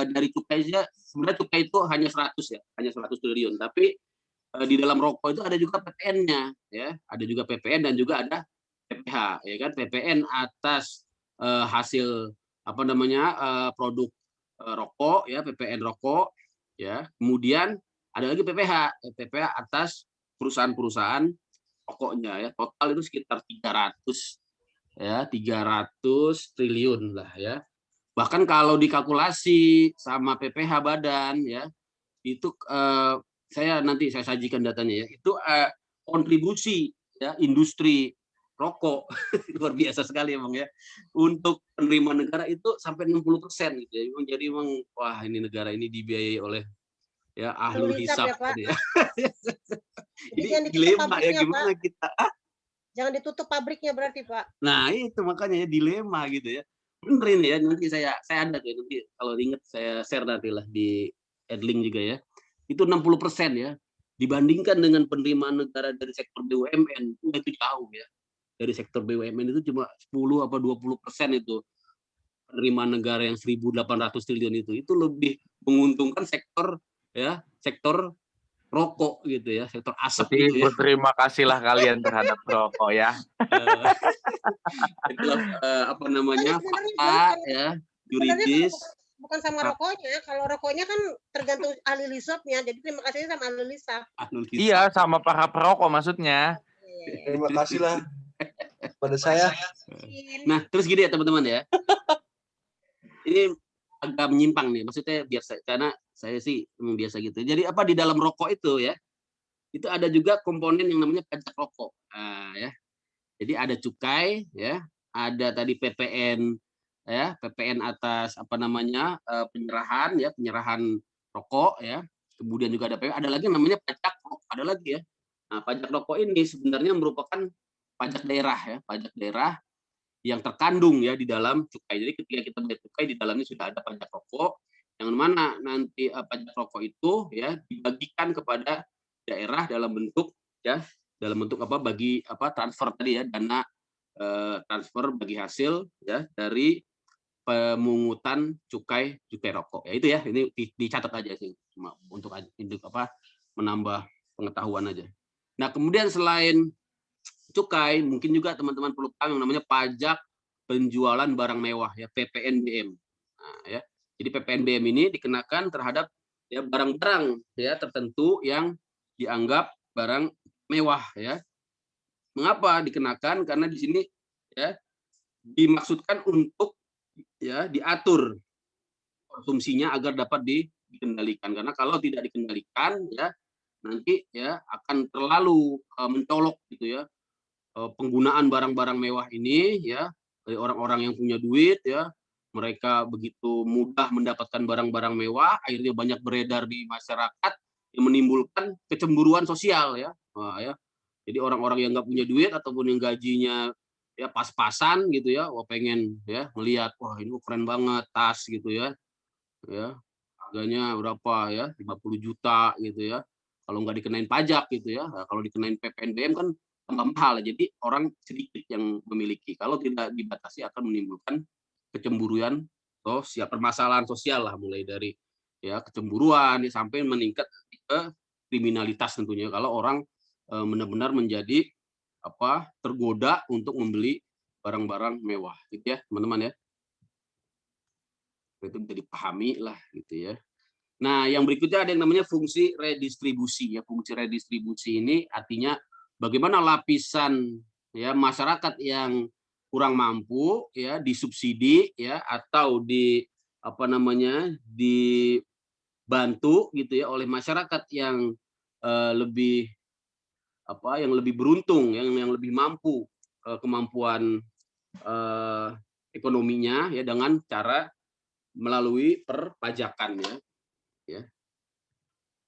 Dari cukai saja sebenarnya cukai itu hanya 100 ya, hanya 100 triliun. Tapi di dalam rokok itu ada juga PPN-nya ya, ada juga PPN dan juga ada PPH ya kan. PPN atas hasil apa namanya produk rokok ya, PPN rokok ya. Kemudian ada lagi PPH atas perusahaan-perusahaan rokoknya ya. Total itu sekitar 300 ya, 300 triliun lah ya. Bahkan kalau dikalkulasi sama PPH badan ya, itu saya sajikan datanya ya. Itu kontribusi ya industri rokok luar biasa sekali emang ya. Untuk penerimaan negara itu sampai 60% gitu ya. Jadi emang wah, ini negara ini dibiayai oleh ya ahlul hisab ya. Ini dilema ya, gimana kita jangan ditutup pabriknya berarti Pak. Nah itu makanya ya, dilema gitu ya. Bener ini ya, nanti saya ada tuh, nanti kalau ingat saya share nanti lah di Adlink juga ya. Itu 60% ya, dibandingkan dengan penerimaan negara dari sektor BUMN itu jauh ya. Dari sektor BUMN itu cuma 10 apa 20% itu penerimaan negara yang 1.800 triliun itu lebih menguntungkan sektor ya, sektor rokok gitu ya, sektor asap gitu ya. Berterima kasihlah kalian terhadap rokok ya. Itulah apa namanya fakta ya, yuridis. Bukan sama rokoknya, kalau rokoknya kan tergantung ahli hisapnya, jadi terima kasih sama ahli hisap. Iya, sama para perokok maksudnya. Terima kasihlah pada saya. Nah, terus gini ya teman-teman ya. Ini agak menyimpang nih, maksudnya biasa karena saya sih memang biasa gitu. Jadi apa di dalam rokok itu ya, itu ada juga komponen yang namanya pajak rokok. Nah, ya. Jadi ada cukai ya, ada tadi PPN ya, PPN atas apa namanya penyerahan rokok ya. Kemudian juga ada lagi yang namanya pajak rokok, ada lagi ya. Nah, pajak rokok ini sebenarnya merupakan pajak daerah ya, pajak daerah yang terkandung ya di dalam cukai. Jadi ketika kita bayar cukai, di dalamnya sudah ada pajak rokok, yang mana nanti pajak rokok itu ya dibagikan kepada daerah dalam bentuk apa, bagi apa, transfer tadi ya, dana transfer bagi hasil ya dari pemungutan cukai rokok. Ya itu ya, ini dicatat aja sih, cuma untuk apa, menambah pengetahuan aja. Nah, kemudian selain cukai, mungkin juga teman-teman perlu tahu yang namanya pajak penjualan barang mewah ya, PPNBM. Nah, ya. Jadi PPNBM ini dikenakan terhadap ya barang-barang ya tertentu yang dianggap barang mewah ya. Mengapa dikenakan? Karena di sini ya dimaksudkan untuk ya diatur konsumsinya agar dapat dikendalikan. Karena kalau tidak dikendalikan ya nanti ya akan terlalu mencolok gitu ya penggunaan barang-barang mewah ini ya dari orang-orang yang punya duit ya, mereka begitu mudah mendapatkan barang-barang mewah, akhirnya banyak beredar di masyarakat yang menimbulkan kecemburuan sosial ya. Nah, ya. Jadi orang-orang yang nggak punya duit ataupun yang gajinya ya pas-pasan gitu ya, wah pengen ya melihat wah ini keren banget tas gitu ya. Ya, harganya berapa ya? 50 juta gitu ya. Kalau nggak dikenain pajak gitu ya. Nah, kalau dikenain PPNBM kan tambah mahal. Jadi orang sedikit yang memiliki. Kalau tidak dibatasi akan menimbulkan kecemburuan sosial, permasalahan sosial lah, mulai dari ya kecemburuan ya, sampai meningkat ke kriminalitas tentunya kalau orang benar-benar menjadi apa tergoda untuk membeli barang-barang mewah gitu ya teman-teman ya. Itu bisa dipahami lah gitu ya. Nah, yang berikutnya ada yang namanya fungsi redistribusi ya. Fungsi redistribusi ini artinya bagaimana lapisan ya masyarakat yang kurang mampu ya disubsidi ya atau di apa namanya dibantu gitu ya oleh masyarakat yang lebih apa yang lebih beruntung yang lebih mampu kemampuan ekonominya ya dengan cara melalui perpajakan ya.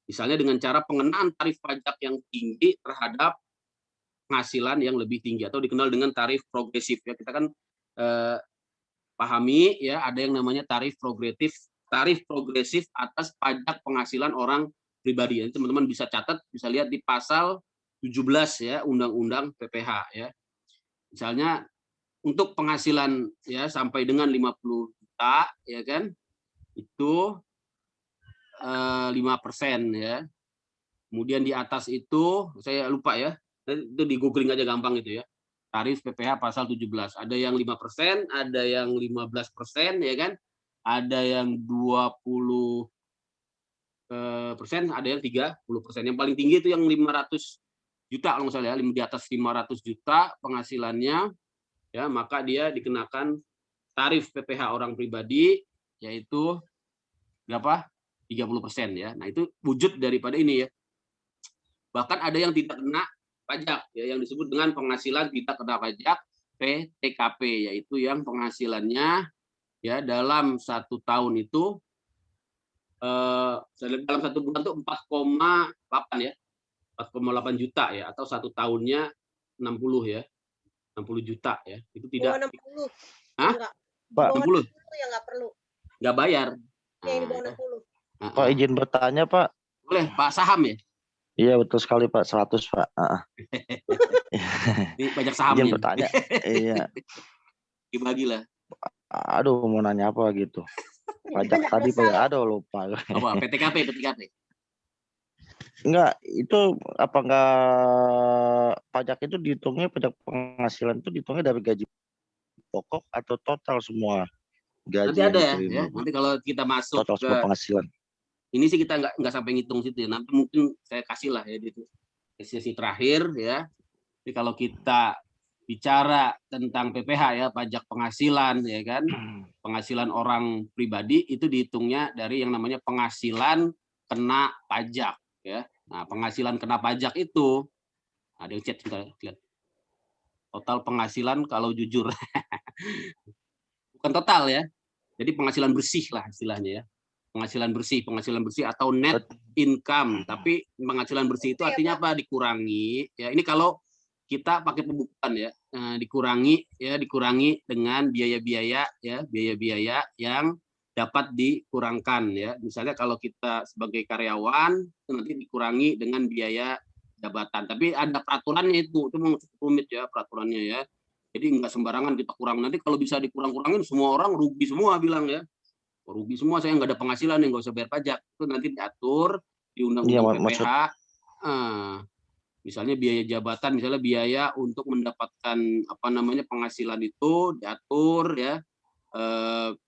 Misalnya dengan cara pengenaan tarif pajak yang tinggi terhadap penghasilan yang lebih tinggi atau dikenal dengan tarif progresif ya. Kita kan pahami ya ada yang namanya tarif progresif atas pajak penghasilan orang pribadi. Teman-teman bisa catat, bisa lihat di pasal 17 ya Undang-Undang PPH ya. Misalnya untuk penghasilan ya sampai dengan 50 juta ya kan, itu 5% ya. Kemudian di atas itu saya lupa ya, itu di googling aja gampang itu ya. Tarif PPH pasal 17. Ada yang 5%, ada yang 15% ya kan. Ada yang 20%, ada yang 30%. Yang paling tinggi itu yang 500 juta kalau nggak salah ya, di atas 500 juta penghasilannya ya, maka dia dikenakan tarif PPH orang pribadi yaitu berapa? 30% ya. Nah, itu wujud daripada ini ya. Bahkan ada yang tidak kena pajak ya, yang disebut dengan penghasilan tidak kena pajak PTKP, yaitu yang penghasilannya ya dalam 1 tahun itu dalam 1 bulan itu 4,8 ya, 4,8 juta ya, atau 1 tahunnya 60 ya, 60 juta ya, itu tidak. 60. Hah? Pak, 60 ya nggak perlu. Nggak bayar. Yang di bawah 60. Pak, izin bertanya, Pak. Boleh, Pak Saham ya? Iya, betul sekali, Pak. 100, Pak. Ini banyak sahamnya. Izin bertanya. Iya. Dibagilah. Aduh, mau nanya apa gitu. Pajak tadi, Pak. Aduh, lupa. Apa? PTKP. Enggak, itu apa enggak pajak itu dihitungnya, pajak penghasilan itu dihitungnya dari gaji pokok atau total semua gaji? Nanti ada yang diterima, ya. Nanti kalau kita masuk total semua penghasilan. Ini sih kita nggak sampai ngitung situ ya. Nanti mungkin saya kasih lah ya di sesi terakhir ya. Jadi kalau kita bicara tentang PPH ya, pajak penghasilan ya kan, penghasilan orang pribadi itu dihitungnya dari yang namanya penghasilan kena pajak ya. Nah, penghasilan kena pajak itu ada yang chat kita lihat. Total penghasilan kalau jujur. Bukan total ya. Jadi penghasilan bersih lah istilahnya ya. Penghasilan bersih atau net income. Tapi penghasilan bersih itu artinya apa? Dikurangi ya. Ini kalau kita pakai pembukuan ya, dikurangi dengan biaya-biaya yang dapat dikurangkan ya. Misalnya kalau kita sebagai karyawan itu nanti dikurangi dengan biaya jabatan. Tapi ada peraturannya itu cukup rumit ya peraturannya ya. Jadi nggak sembarangan kita kurang. Nanti kalau bisa dikurang-kurangin semua orang rugi semua bilang ya. Rugi semua, saya nggak ada penghasilan yang nggak usah bayar pajak. Itu nanti diatur di Undang-Undang PPH. Misalnya biaya jabatan, misalnya biaya untuk mendapatkan penghasilan itu diatur ya.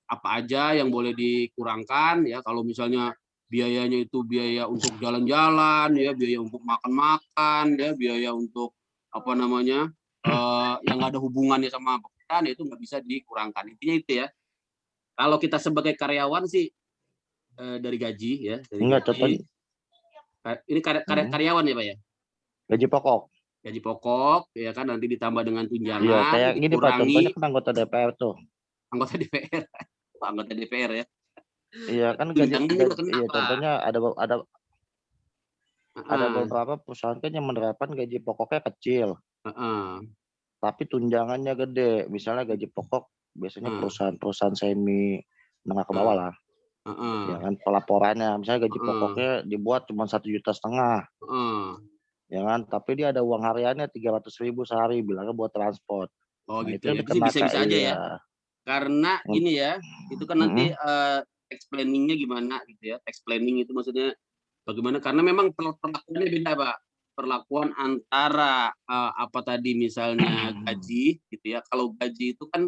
Apa aja yang boleh dikurangkan ya. Kalau misalnya biayanya itu biaya untuk jalan-jalan ya, biaya untuk makan-makan ya, biaya untuk yang nggak ada hubungannya sama pekerjaan itu nggak bisa dikurangkan. Intinya itu ya. Kalau kita sebagai karyawan sih dari gaji ya, dari gaji. Ini karyawan ya Pak ya? Gaji pokok. Gaji pokok ya kan, nanti ditambah dengan tunjangan. Iya, kayak gini Pak, contohnya kan anggota DPR tuh. Anggota DPR. Anggota DPR ya. Iya kan gaji, iya, contohnya ada beberapa perusahaan kan yang menerapkan gaji pokoknya kecil. Tapi tunjangannya gede. Misalnya gaji pokok biasanya perusahaan semi menengah ke bawah lah. Ya kan, pelaporannya misalnya gaji pokoknya dibuat cuma 1,5 juta. Ya kan, tapi dia ada uang hariannya 300.000 sehari, bilangnya buat transport. Oh nah, gitu ya. Bisa aja ya. Karena ini ya, itu kan nanti tax planning-nya gimana gitu ya. Tax planning itu maksudnya bagaimana, karena memang perlakuannya beda Pak. Perlakuan antara misalnya gaji gitu ya. Kalau gaji itu kan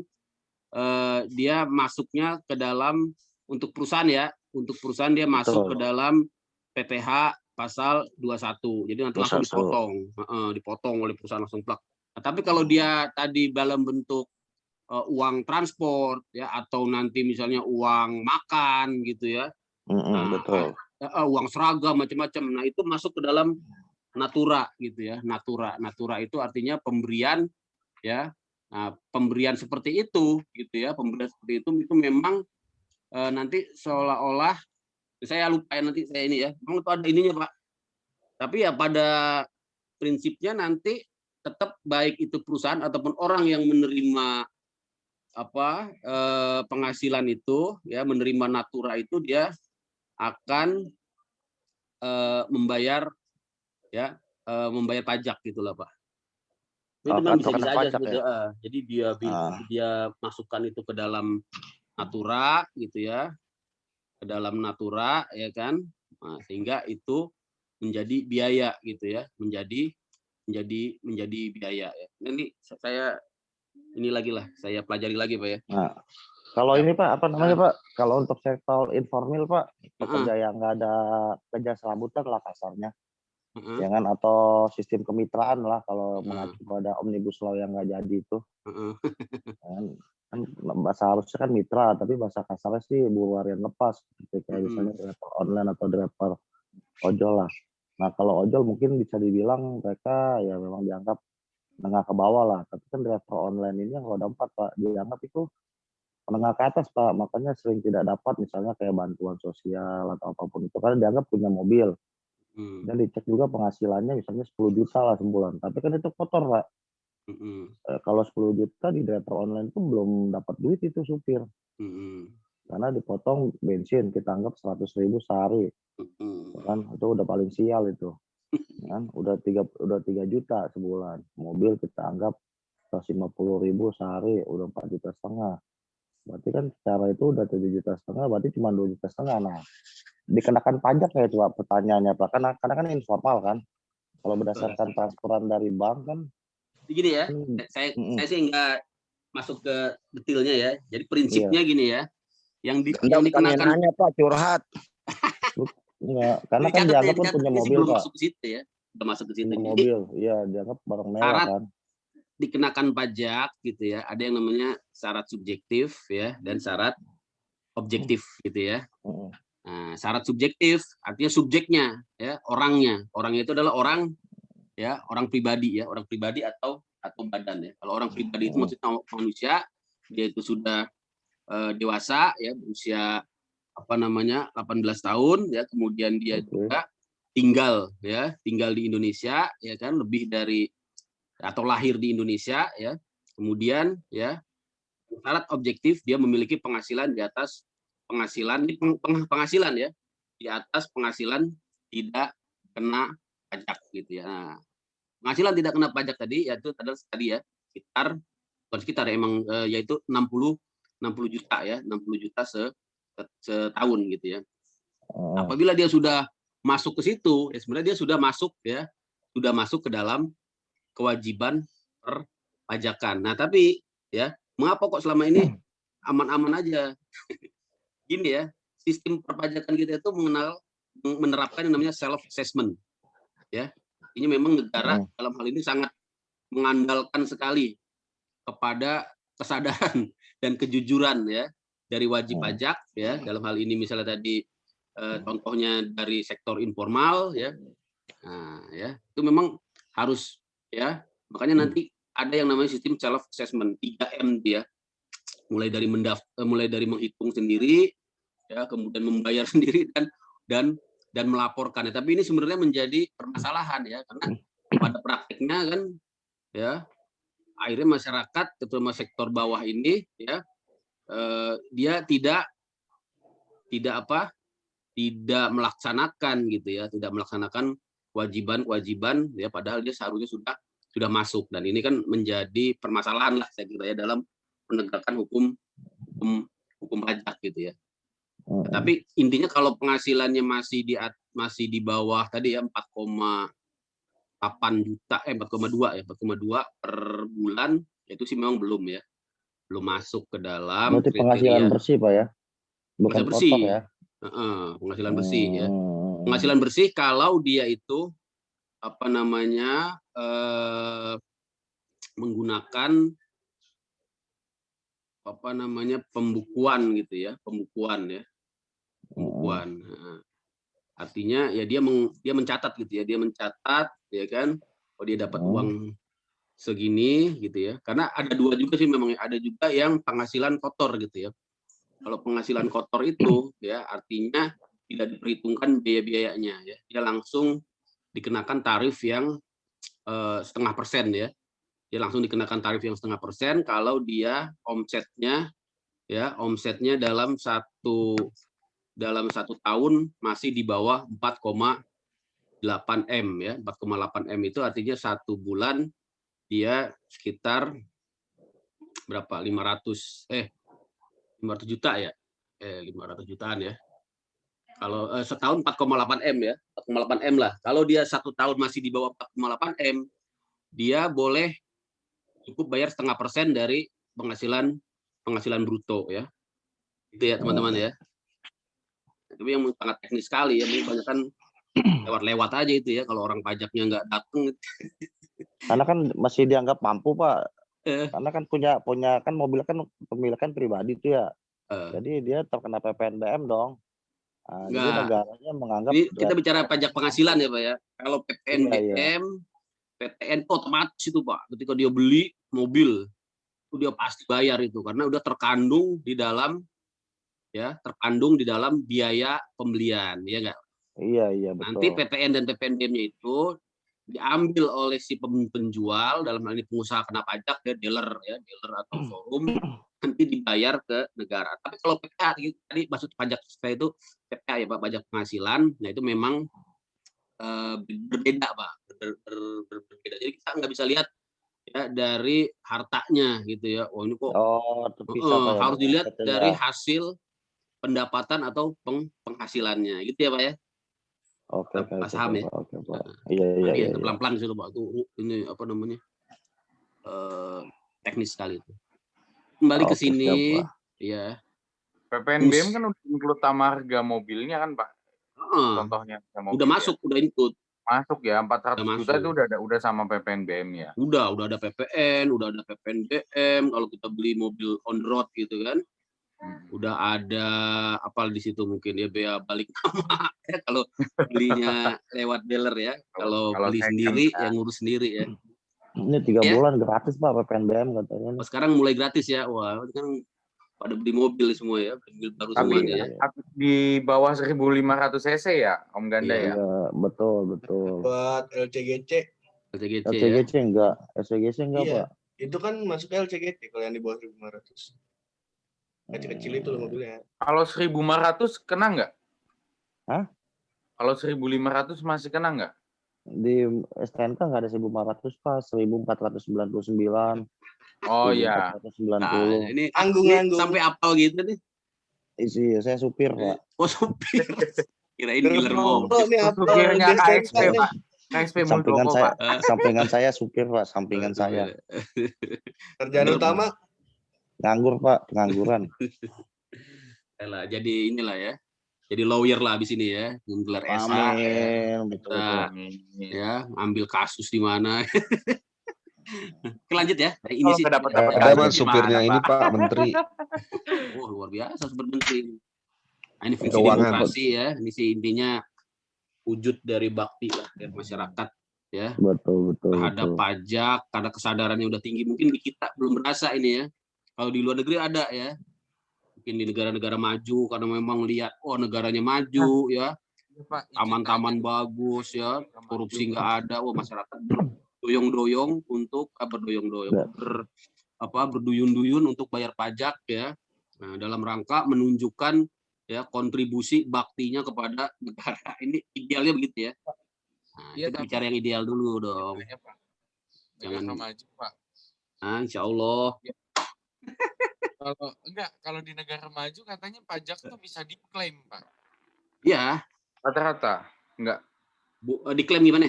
dia masuknya ke dalam untuk perusahaan ya. Untuk perusahaan dia masuk ke dalam PPH pasal 21. Jadi nanti langsung dipotong oleh perusahaan langsung plak. Nah, tapi kalau dia tadi dalam bentuk uang transport ya, atau nanti misalnya uang makan gitu ya. Betul. Uang seragam macam-macam. Nah, itu masuk ke dalam natura gitu ya. Natura itu artinya pemberian ya. Nah, pemberian seperti itu gitu ya. Pemberian seperti itu memang nanti seolah-olah, saya lupa ya nanti saya ini ya. Memang itu ada ininya Pak. Tapi ya pada prinsipnya nanti tetap baik itu perusahaan ataupun orang yang menerima penghasilan itu ya, menerima natura itu, dia akan membayar membayar pajak gitulah Pak. Itu Oh, memang kan bisa terkena aja pajak sebetulnya. ya. Jadi dia masukkan itu ke dalam natura gitu ya, ke dalam natura ya kan, sehingga itu menjadi biaya gitu ya, menjadi biaya ya. Ini saya saya pelajari lagi Pak ya. Nah, kalau Ya. ini Pak, apa namanya Pak? Kalau untuk sektor informal Pak, pekerja yang nggak ada kerja serabutan lah kasarnya, ya kan? Atau sistem kemitraan lah kalau mengacu pada omnibus law yang nggak jadi itu. Kan bahasa harusnya kan mitra, tapi bahasa kasarnya sih buruh harian lepas, kayak misalnya driver online atau driver ojol lah. Nah kalau ojol mungkin bisa dibilang mereka ya memang dianggap menengah ke bawah lah, tapi kan driver online ini yang roda 4 Pak, dianggap itu menengah ke atas Pak, makanya sering tidak dapat misalnya kayak bantuan sosial atau apapun itu karena dianggap punya mobil. Dan dicek juga penghasilannya misalnya 10 juta lah sebulan, tapi kan itu kotor Pak. Kalau 10 juta di driver online itu belum dapat duit itu supir. Karena dipotong bensin kita anggap 100.000 sehari. Kan itu udah paling sial itu. Kan udah 3 juta sebulan. Mobil kita anggap 150.000 sehari, udah 4,5 juta. Berarti kan secara itu udah 7,5 juta, berarti cuma 2,5 juta. Nah, dikenakan pajak ya itu Pak, pertanyaannya Pak. Karena kan informal kan. Kalau berdasarkan transferan dari bank kan gini ya, saya sih nggak masuk ke detailnya ya. Jadi prinsipnya gini ya, yang dikenakan Pak curhat. Enggak, karena kan dianggap kan punya mobil Pak. Masuk ke situ ya, udah masuk ke situ. Mobil, iya dianggap barang mewah kan. Dikenakan pajak gitu ya, ada yang namanya syarat subjektif ya dan syarat objektif gitu ya. Nah, syarat subjektif artinya subjeknya ya, orangnya itu adalah orang ya, orang pribadi atau badan ya. Kalau orang pribadi itu maksudnya manusia, dia itu sudah dewasa ya, berusia 18 tahun ya, kemudian dia juga tinggal di Indonesia ya kan, lebih dari atau lahir di Indonesia ya. Kemudian ya, syarat objektif dia memiliki penghasilan di atas penghasilan ya, di atas penghasilan tidak kena pajak gitu ya. Nah, penghasilan tidak kena pajak tadi yaitu adalah tadi ya sekitar emang yaitu 60 juta ya, 60 juta setahun gitu ya. Apabila dia sudah masuk ke situ ya, sebenarnya dia sudah masuk ke dalam kewajiban perpajakan. Nah, tapi ya, mengapa kok selama ini aman-aman aja? Gini ya, sistem perpajakan kita itu menerapkan yang namanya self assessment. Ya. Ini memang negara dalam hal ini sangat mengandalkan sekali kepada kesadaran dan kejujuran ya dari wajib pajak ya. Dalam hal ini misalnya tadi contohnya dari sektor informal ya. Nah, ya, itu memang harus ya. Makanya nanti ada yang namanya sistem self assessment 3M dia. Mulai dari menghitung sendiri ya, kemudian membayar sendiri dan melaporkan ya. Tapi ini sebenarnya menjadi permasalahan ya, karena pada prakteknya kan ya, akhirnya masyarakat terutama sektor bawah ini ya, dia tidak melaksanakan gitu ya, tidak melaksanakan kewajiban ya, padahal dia seharusnya sudah masuk. Dan ini kan menjadi permasalahan lah saya kira ya dalam penegakan hukum pajak gitu ya. Tapi intinya kalau penghasilannya masih di bawah tadi ya 4,8 juta 4,2 per bulan, itu sih memang belum masuk ke dalam berarti penghasilan bersih Pak ya, bukan bersih kotor ya. Penghasilan bersih ya, penghasilan bersih kalau dia itu menggunakan pembukuan gitu ya, pembukuan. Artinya ya dia mencatat gitu ya, ya kan, oh dia dapat uang segini gitu ya. Karena ada dua juga sih memang, ada juga yang penghasilan kotor gitu ya. Kalau penghasilan kotor itu ya artinya tidak diperhitungkan biaya-biayanya ya, dia langsung dikenakan tarif yang 0,5% ya. Dia langsung dikenakan tarif yang 0,5% kalau dia omsetnya dalam satu tahun masih di bawah 4,5 4,8 M ya. 4,8 M itu artinya 1 bulan dia sekitar berapa? 500 juta ya. 500 jutaan ya. Kalau setahun 4,8 M ya. 4,8 M lah. Kalau dia 1 tahun masih di bawah 4,8 M, dia boleh cukup bayar 0,5% dari penghasilan bruto ya. Itu ya teman-teman ya. Tapi yang sangat teknis sekali ya, banyak kan lewat-lewat aja itu ya kalau orang pajaknya nggak datang. Karena kan masih dianggap mampu Pak. Karena kan punya kan mobil kan pemilikan pribadi tuh ya. Jadi dia terkena PPNBM dong. Nah, jadi negaranya menganggap. Jadi kita bicara pajak penghasilan ya Pak ya. Kalau PPNBM, PTN otomatis itu Pak. Ketika dia beli mobil, itu dia pasti bayar itu karena udah terkandung di dalam biaya pembelian, ya nggak? Iya betul. Nanti PPN dan PPNBM-nya itu diambil oleh si penjual, dalam hal ini pengusaha kena pajak ya, dealer atau showroom, nanti dibayar ke negara. Tapi kalau PPH tadi maksud pajak saya itu PPH ya Pak, pajak penghasilan, nah itu memang berbeda Pak, berbeda. Jadi kita nggak bisa lihat ya dari hartanya gitu ya. Oh ini kok terpisah, Pak, ya, harus dilihat dari hasil pendapatan atau penghasilannya gitu ya Pak ya. Oke, paham ya. Oke, Pak. Iya. Pelan-pelan di situ Pak. Tuh ini apa namanya? Teknis sekali itu. Kembali ke sini ya. PPNBM kan udah include harga mobilnya kan Pak. Contohnya udah masuk, udah include. Masuk ya, 400 juta itu udah sama PPNBM ya. Udah ada PPN, udah ada PPNBM kalau kita beli mobil on road gitu kan. Udah ada apa di situ mungkin ya bea balik nama ya kalau belinya lewat dealer ya. Kalau beli sendiri yang ngurus sendiri ya. Ini 3 bulan gratis Pak PPNBM katanya. Sekarang mulai gratis ya. Wah, kan pada beli mobil semua ya, mobil baru semuanya ya. Di bawah 1.500 cc ya, Om Ganda ya. Iya, betul. Buat LCGC enggak, SCGC enggak iya. Pak. Itu kan masuk LCGC kalau yang di bawah 1.500. Kecil-kecil itu loh mobilnya. Kalau 1.500 kena nggak? Hah? Kalau 1.500 masih kena nggak? Di STNK nggak ada 1.400 Pak, 1.499. Oh iya. 1.490. Nah, ini Anggung. Sampai apal gitu nih. Iya, saya supir Pak. Oh supir. Kirain dealer mobil. Supirnya KSP Pak. KSP sampingan saya supir Pak, sampingan saya. Kerjaan utama nganggur Pak, pengangguran. Jadi inilah ya. Jadi lawyer lah abis ini ya, gelar SA. Betul. Ya, ambil kasus di mana. Lanjut ya. Ini sih dapat supirnya ini Pak Menteri. Oh, luar biasa super menteri. Nah, ini fungsi demokrasi ya. Ini sih intinya wujud dari bakti lah dari masyarakat ya. Betul. Terhadap pajak, karena kesadarannya udah tinggi. Mungkin di kita belum berasa ini ya. Kalau di luar negeri ada ya, mungkin di negara-negara maju karena memang lihat negaranya maju ya, taman-taman bagus ya, korupsi nggak ada, masyarakat berdoyong-doyong untuk berduyun-duyun untuk bayar pajak ya. Nah, dalam rangka menunjukkan ya kontribusi baktinya kepada negara. Ini idealnya begitu ya. Nah, kita bicara yang ideal dulu dong. Jangan maju Pak. Nah, insya Allah. Kalau di negara maju katanya pajak tuh bisa diklaim Pak. Iya. Rata-rata enggak. Diklaim gimana?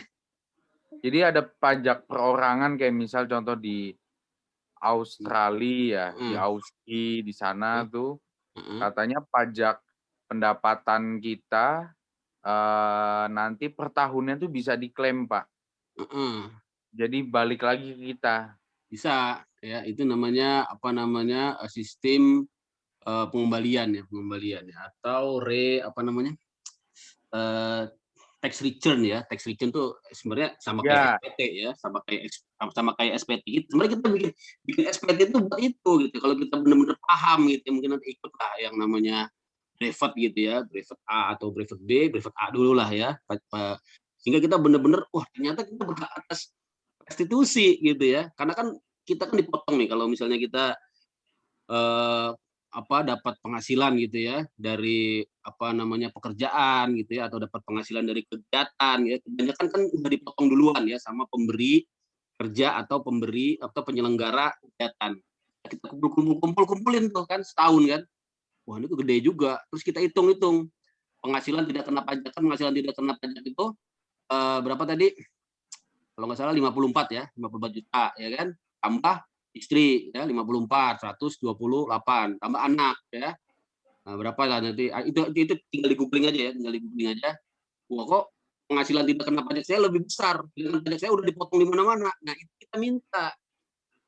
Jadi ada pajak perorangan kayak misal contoh di Australia ya, di Aussie di sana tuh katanya pajak pendapatan kita nanti per tahunnya tuh bisa diklaim Pak. Jadi balik lagi ke kita. Bisa ya, itu namanya sistem pengembalian ya atau tax return ya. Tax return tuh sebenarnya sama kayak SPT ya, sama kayak SPT. Sebenarnya kita bikin SPT itu buat itu gitu. Kalau kita benar-benar paham gitu, mungkin nanti ikutlah yang namanya brevet gitu ya, brevet A atau brevet B, brevet A dulu lah ya. Sehingga kita benar-benar ternyata kita berhak atas restitusi gitu ya. Karena kan kita kan dipotong nih kalau misalnya kita dapat penghasilan gitu ya dari pekerjaan gitu ya, atau dapat penghasilan dari kegiatan ya, kebanyakan kan udah dipotong duluan ya sama pemberi kerja atau pemberi atau penyelenggara kegiatan. Kita kumpulin tuh kan setahun kan, wah ini gede juga. Terus kita hitung penghasilan tidak kena pajak, kan penghasilan tidak kena pajak itu berapa tadi? Kalau nggak salah 54 ya, 54 juta ya kan, tambah istri ya 54, 128, tambah anak ya. Nah, berapa lah nanti itu tinggal di googling aja ya, Wah kok penghasilan tidak kena pajak saya lebih besar, pajak saya udah dipotong di mana-mana. Nah, itu kita minta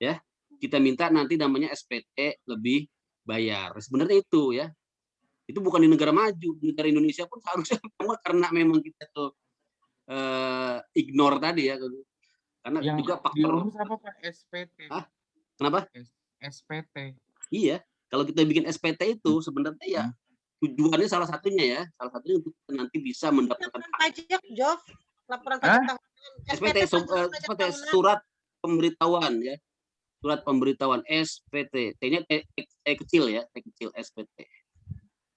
ya. Kita minta nanti namanya SPT lebih bayar. Sebenarnya itu ya. Itu bukan di negara maju, di negara Indonesia pun seharusnya karena memang kita tuh ignore tadi ya. Karena yang juga faktor diurus apa Pak? SPT. Hah? Kenapa? SPT. Iya, kalau kita bikin SPT itu sebenarnya ya tujuannya salah satunya untuk nanti bisa mendapatkan pajak, Jov. Laporan pajak tahunan. SPT, surat pemberitahuan ya. Surat pemberitahuan SPT. T-nya T kecil ya, T kecil SPT.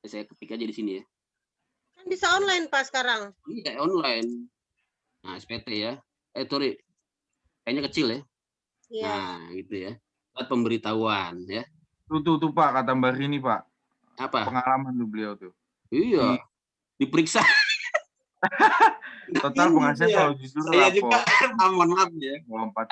Saya ketik aja di sini ya. Kan bisa online Pak sekarang. Iya, online. Nah, SPT ya. Sorry. Kayaknya kecil ya. Iya. Nah, gitu ya. Surat pemberitahuan ya. Tuh Pak, kata Mbak Rini Pak. Apa? Pengalaman tuh beliau tuh. Iya. Diperiksa. Total penghasilan kalau jujur saya juga maaf ya.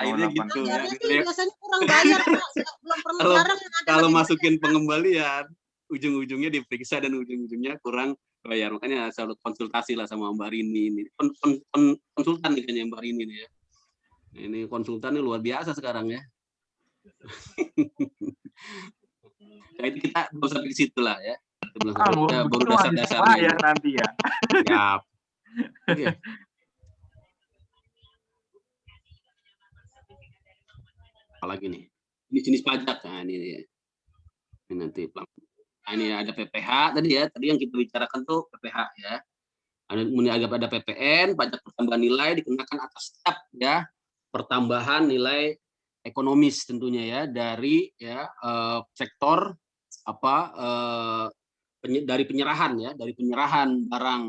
Akhirnya gitu. Biasanya kurang bayar Pak. Belum pernah jarang kalau masukin pengembalian, ujung-ujungnya diperiksa dan ujung-ujungnya kurang bayar. Makanya selalu konsultasi lah sama Mbak Rini ini. Konsultan nih kayaknya Mbak Rini nih ya. Ini konsultannya luar biasa sekarang ya. Nah, itu kita belum sampai ke situ lah ya. Baru dasar-dasarnya ya nanti ya. Ya. Oke. Apalagi nih? Ini jenis pajak. Nah, ini nanti. Nah, ini ada PPH tadi ya. Tadi yang kita bicarakan tuh PPH ya. Ada PPN, pajak pertambahan nilai dikenakan atas setiap ya pertambahan nilai ekonomis tentunya ya dari ya sektor dari penyerahan barang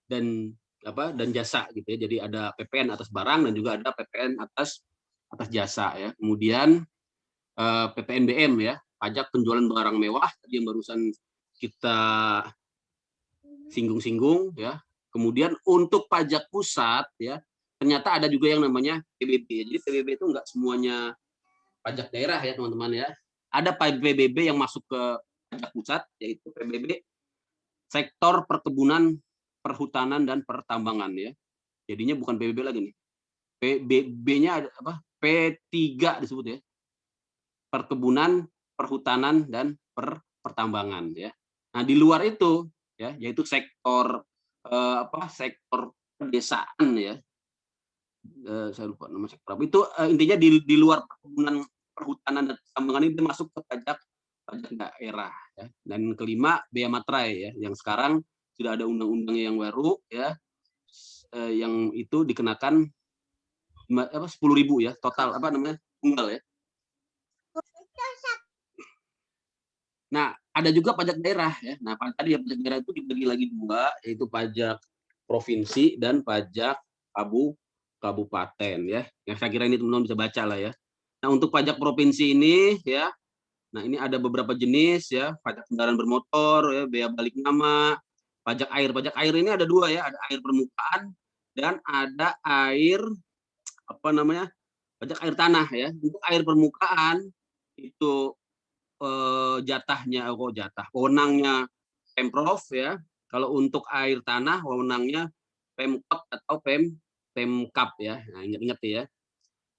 dan jasa gitu ya. Jadi ada PPN atas barang dan juga ada PPN atas jasa ya. Kemudian PPNBM ya, pajak penjualan barang mewah tadi yang barusan kita singgung-singgung ya. Kemudian untuk pajak pusat ya, ternyata ada juga yang namanya PBB. Jadi PBB itu enggak semuanya pajak daerah ya teman-teman ya. Ada PBB yang masuk ke pajak pusat, yaitu PBB sektor perkebunan, perhutanan dan pertambangan ya. Jadinya bukan PBB lagi nih. PBB-nya ada apa? P3 disebut ya. Perkebunan, perhutanan dan pertambangan ya. Nah, di luar itu ya, yaitu sektor sektor pedesaan ya. Saya lupa nama sektor apa. Itu intinya di luar perkebunan, perhutanan dan pertambangan itu masuk ke pajak daerah ya. Dan kelima bea materai ya, yang sekarang sudah ada undang-undang yang baru ya, yang itu dikenakan 10.000 ya total tunggal ya. Nah, ada juga pajak daerah ya. Nah, tadi pajak daerah itu dibagi lagi dua, yaitu pajak provinsi dan pajak kabupaten ya. Yang saya kira ini teman-teman bisa baca lah ya. Nah, untuk pajak provinsi ini ya, nah ini ada beberapa jenis ya, pajak kendaraan bermotor ya, bea balik nama, pajak air. Pajak air ini ada dua ya, ada air permukaan dan ada air pajak air tanah ya. Untuk air permukaan itu wewenangnya Pemprov ya. Kalau untuk air tanah wewenangnya Pemkot atau Pemkap ya. Nah, ingat-ingat ya.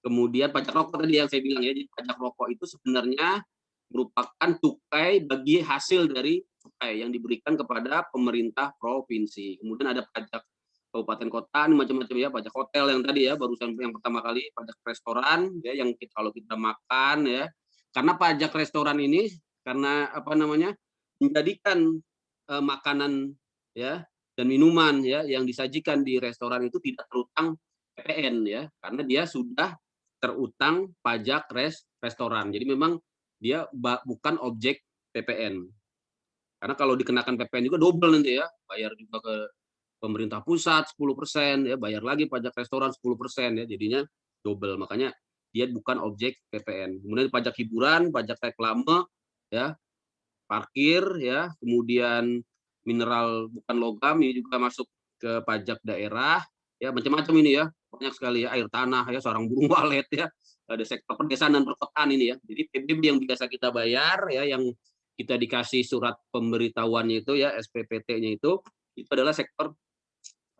Kemudian pajak rokok tadi yang saya bilang ya, jadi pajak rokok itu sebenarnya merupakan cukai bagi hasil dari cukai yang diberikan kepada pemerintah provinsi. Kemudian ada pajak kabupaten kota, ini macam-macam ya, pajak hotel yang tadi ya, barusan yang pertama kali, pajak restoran ya, yang kalau kita makan ya. Karena pajak restoran ini karena menjadikan makanan ya dan minuman ya yang disajikan di restoran itu tidak terutang PPN ya, karena dia sudah terutang pajak restoran. Jadi memang dia bukan objek PPN. Karena kalau dikenakan PPN juga double nanti ya, bayar juga ke pemerintah pusat 10%, ya bayar lagi pajak restoran 10%, ya jadinya double. Makanya dia bukan objek PPN. Kemudian pajak hiburan, pajak reklame, ya, parkir, ya, kemudian mineral bukan logam ini juga masuk ke pajak daerah, ya macam-macam ini ya, banyak sekali ya, air tanah ya, sarang burung walet ya, ada sektor pedesaan dan perkotaan ini ya. Jadi PBB yang biasa kita bayar ya, yang kita dikasih surat pemberitahuannya itu ya, SPPT-nya itu adalah sektor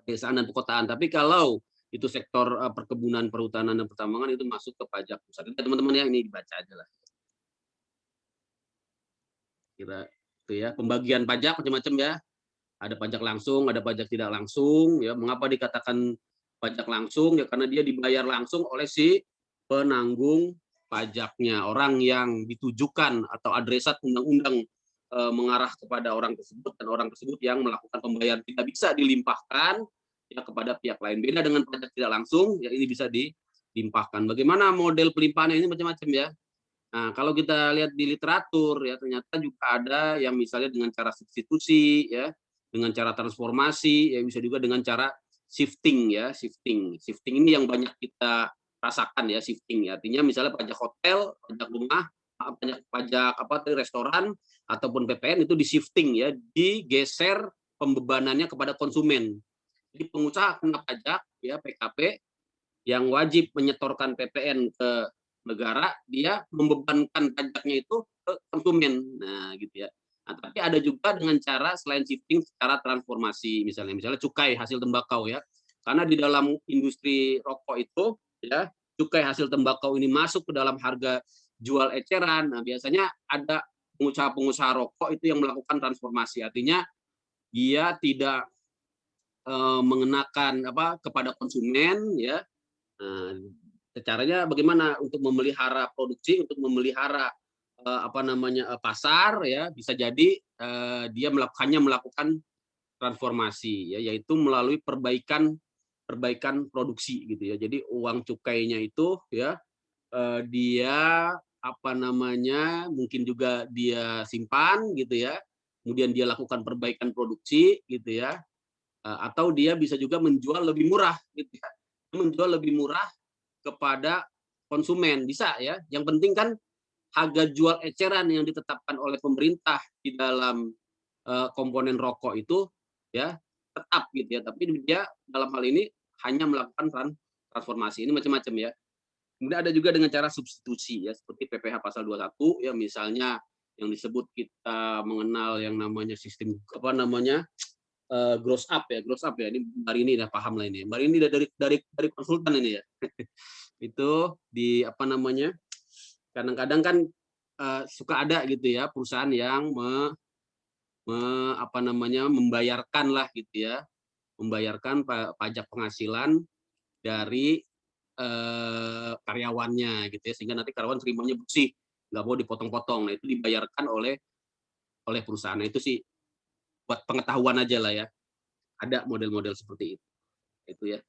pedesaan dan perkotaan. Tapi kalau itu sektor perkebunan, perhutanan dan pertambangan itu masuk ke pajak pusat. Teman-teman ya, ini dibaca aja lah. Kira itu ya, pembagian pajak macam-macam ya. Ada pajak langsung, ada pajak tidak langsung ya. Mengapa dikatakan pajak langsung? Ya karena dia dibayar langsung oleh si penanggung pajaknya, orang yang ditujukan atau adresat undang-undang mengarah kepada orang tersebut, dan orang tersebut yang melakukan pembayaran tidak bisa dilimpahkan ya kepada pihak lain. Beda dengan pajak tidak langsung, ya ini bisa dilimpahkan. Bagaimana model pelimpahannya ini macam-macam ya. Nah, kalau kita lihat di literatur ya ternyata juga ada yang misalnya dengan cara substitusi ya, dengan cara transformasi, ya bisa juga dengan cara shifting ya, shifting. Shifting ini yang banyak kita rasakan ya, shifting ya. Artinya misalnya pajak hotel, pajak rumah, pajak apa tadi, restoran ataupun PPN itu di shifting ya, digeser pembebanannya kepada konsumen. Jadi pengusaha kena pajak ya, PKP yang wajib menyetorkan PPN ke negara, dia membebankan pajaknya itu ke konsumen. Nah, gitu ya. Nah, tapi ada juga dengan cara selain shifting secara transformasi, misalnya cukai hasil tembakau ya. Karena di dalam industri rokok itu ya, cukai hasil tembakau ini masuk ke dalam harga jual eceran. Nah, biasanya ada pengusaha-pengusaha rokok itu yang melakukan transformasi. Artinya dia tidak mengenakan apa kepada konsumen ya. Nah, caranya bagaimana untuk memelihara produksi, untuk memelihara pasar ya, bisa jadi dia hanya melakukan transformasi ya, yaitu melalui perbaikan produksi gitu ya. Jadi uang cukainya itu ya dia mungkin juga dia simpan gitu ya, kemudian dia lakukan perbaikan produksi gitu ya, atau dia bisa juga menjual lebih murah gitu ya, menjual lebih murah kepada konsumen bisa ya. Yang penting kan harga jual eceran yang ditetapkan oleh pemerintah di dalam komponen rokok itu ya tetap gitu ya, tapi dia dalam hal ini hanya melakukan transformasi. Ini macam-macam ya. Kemudian ada juga dengan cara substitusi ya, seperti PPh pasal 21 ya, misalnya yang disebut kita mengenal yang namanya sistem gross up ya. Ini Mbak Rini udah paham lah ini. Mbak Rini dari konsultan ini ya. Itu di kadang-kadang kan suka ada gitu ya perusahaan yang membayarkan lah gitu ya, membayarkan pajak penghasilan dari karyawannya gitu ya, sehingga nanti karyawan terimanya bersih, nggak mau dipotong-potong. Nah, itu dibayarkan oleh perusahaan. Nah, itu sih buat pengetahuan aja lah ya. Ada model-model seperti itu. Itu ya.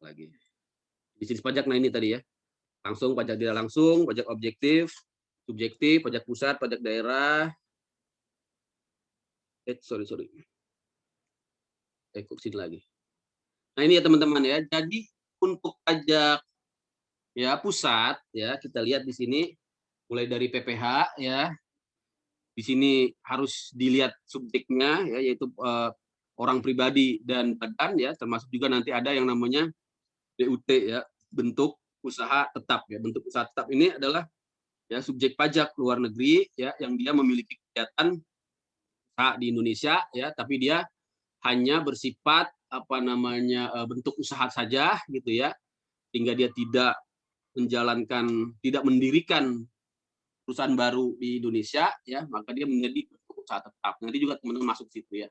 Lagi. Bisnis pajak, nah ini tadi ya. Langsung, pajak tidak langsung, pajak objektif, subjektif, pajak pusat, pajak daerah. Sorry. Kok sini lagi. Nah, ini ya teman-teman ya. Jadi untuk pajak ya pusat ya, kita lihat di sini mulai dari PPh ya. Di sini harus dilihat subjeknya ya, yaitu orang pribadi dan badan ya, termasuk juga nanti ada yang namanya BUT ya, bentuk usaha tetap ya. Bentuk usaha tetap ini adalah ya subjek pajak luar negeri ya, yang dia memiliki kegiatan usaha di Indonesia ya, tapi dia hanya bersifat bentuk usaha saja gitu ya, sehingga dia tidak mendirikan perusahaan baru di Indonesia ya, maka dia menjadi usaha tetap. Nanti juga teman-teman masuk situ ya.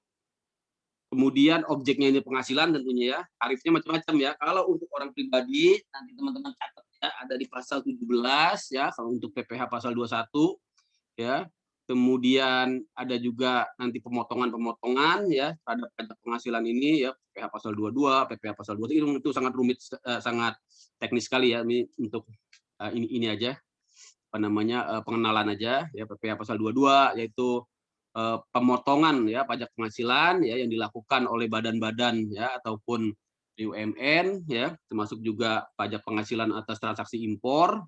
Kemudian objeknya ini penghasilan tentunya ya, tarifnya macam-macam ya. Kalau untuk orang pribadi nanti teman-teman catat ya, ada di pasal 17 ya, kalau untuk PPh pasal 21 ya. Kemudian ada juga nanti pemotongan ya terhadap pajak penghasilan ini ya, PPh pasal 22, PPh pasal 23 itu sangat rumit, sangat teknis sekali ya, ini untuk ini aja. pengenalan aja ya, PPh pasal 22 yaitu pemotongan ya pajak penghasilan ya yang dilakukan oleh badan-badan ya ataupun BUMN ya, termasuk juga pajak penghasilan atas transaksi impor.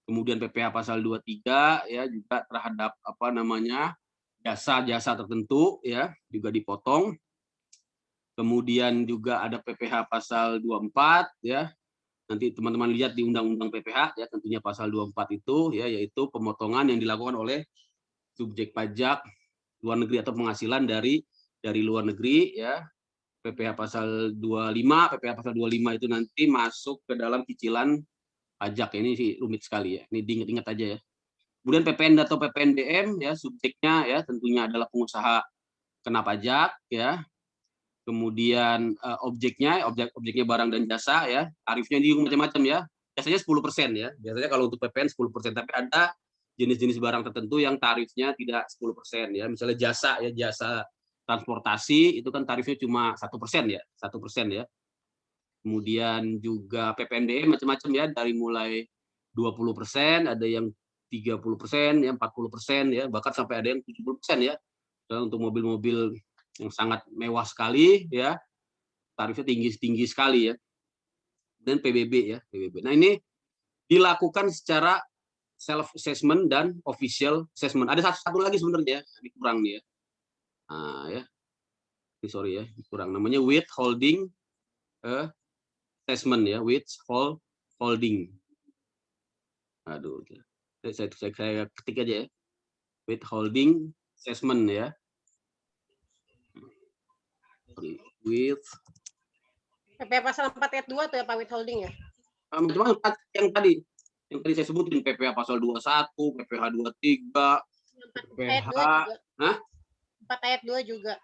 Kemudian PPh pasal 23 ya juga terhadap jasa-jasa tertentu ya juga dipotong. Kemudian juga ada PPh pasal 24 ya. Nanti teman-teman lihat di Undang-Undang PPh ya, tentunya pasal 24 itu ya, yaitu pemotongan yang dilakukan oleh subjek pajak luar negeri atau penghasilan dari luar negeri ya. PPh pasal 25, PPh pasal 25 itu nanti masuk ke dalam cicilan pajak. Ini sih rumit sekali ya. Ini diingat-ingat aja ya. Kemudian PPN atau PPNBM ya, subjeknya ya tentunya adalah pengusaha kena pajak ya. Kemudian objeknya barang dan jasa ya, tarifnya juga macam-macam ya. Biasanya 10% ya. Biasanya kalau untuk PPN 10%, tapi ada jenis-jenis barang tertentu yang tarifnya tidak 10% ya. Misalnya jasa ya, jasa transportasi itu kan tarifnya cuma 1% ya, 1% ya. Kemudian juga PPNBM macam-macam ya, dari mulai 20%, ada yang 30%, ya 40% ya, bahkan sampai ada yang 70% ya. Dan untuk mobil-mobil yang sangat mewah sekali ya, tarifnya tinggi sekali ya. Dan PBB ya, PBB. Nah, ini dilakukan secara self assessment dan official assessment. Ada satu lagi sebenarnya dikurang nih ya. Nah, ya. Sorry ya, dikurang. Namanya withholding assessment ya, withholding. Aduh, saya ketik aja ya. Withholding assessment ya. With PPh pasal 4 ayat 2 tuh ya Pak, withholding ya? Cuma yang tadi saya sebutin, PPh pasal 21, PPh 23, PPh 4 ayat 2 juga.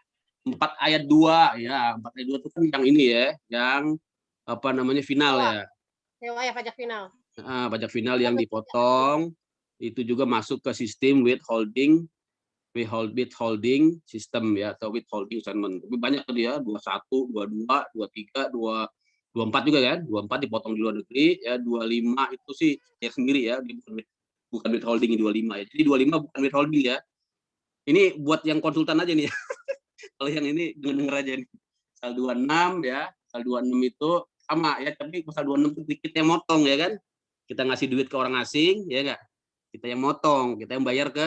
4 ayat 2 ya, 4 ayat 2 itu kan yang ini ya, yang final ya. Sewa ya, pajak final. Pajak final yang dipotong itu juga masuk ke sistem withholding system ya, atau withholding assessment. Tapi banyak tadi ya, 21, 22, 23, 24 juga kan, 24 dipotong di luar negeri ya, 25 itu sih ya sendiri ya, bukan withholding 25 ya. Jadi 25 bukan withholding ya. Ini buat yang konsultan aja nih ya. Kalau yang ini denger aja nih. Pasal 26 ya, pasal 26 itu sama ya, tapi pasal 26 itu dikit yang motong ya kan. Kita ngasih duit ke orang asing ya enggak? Kita yang motong, kita yang bayar ke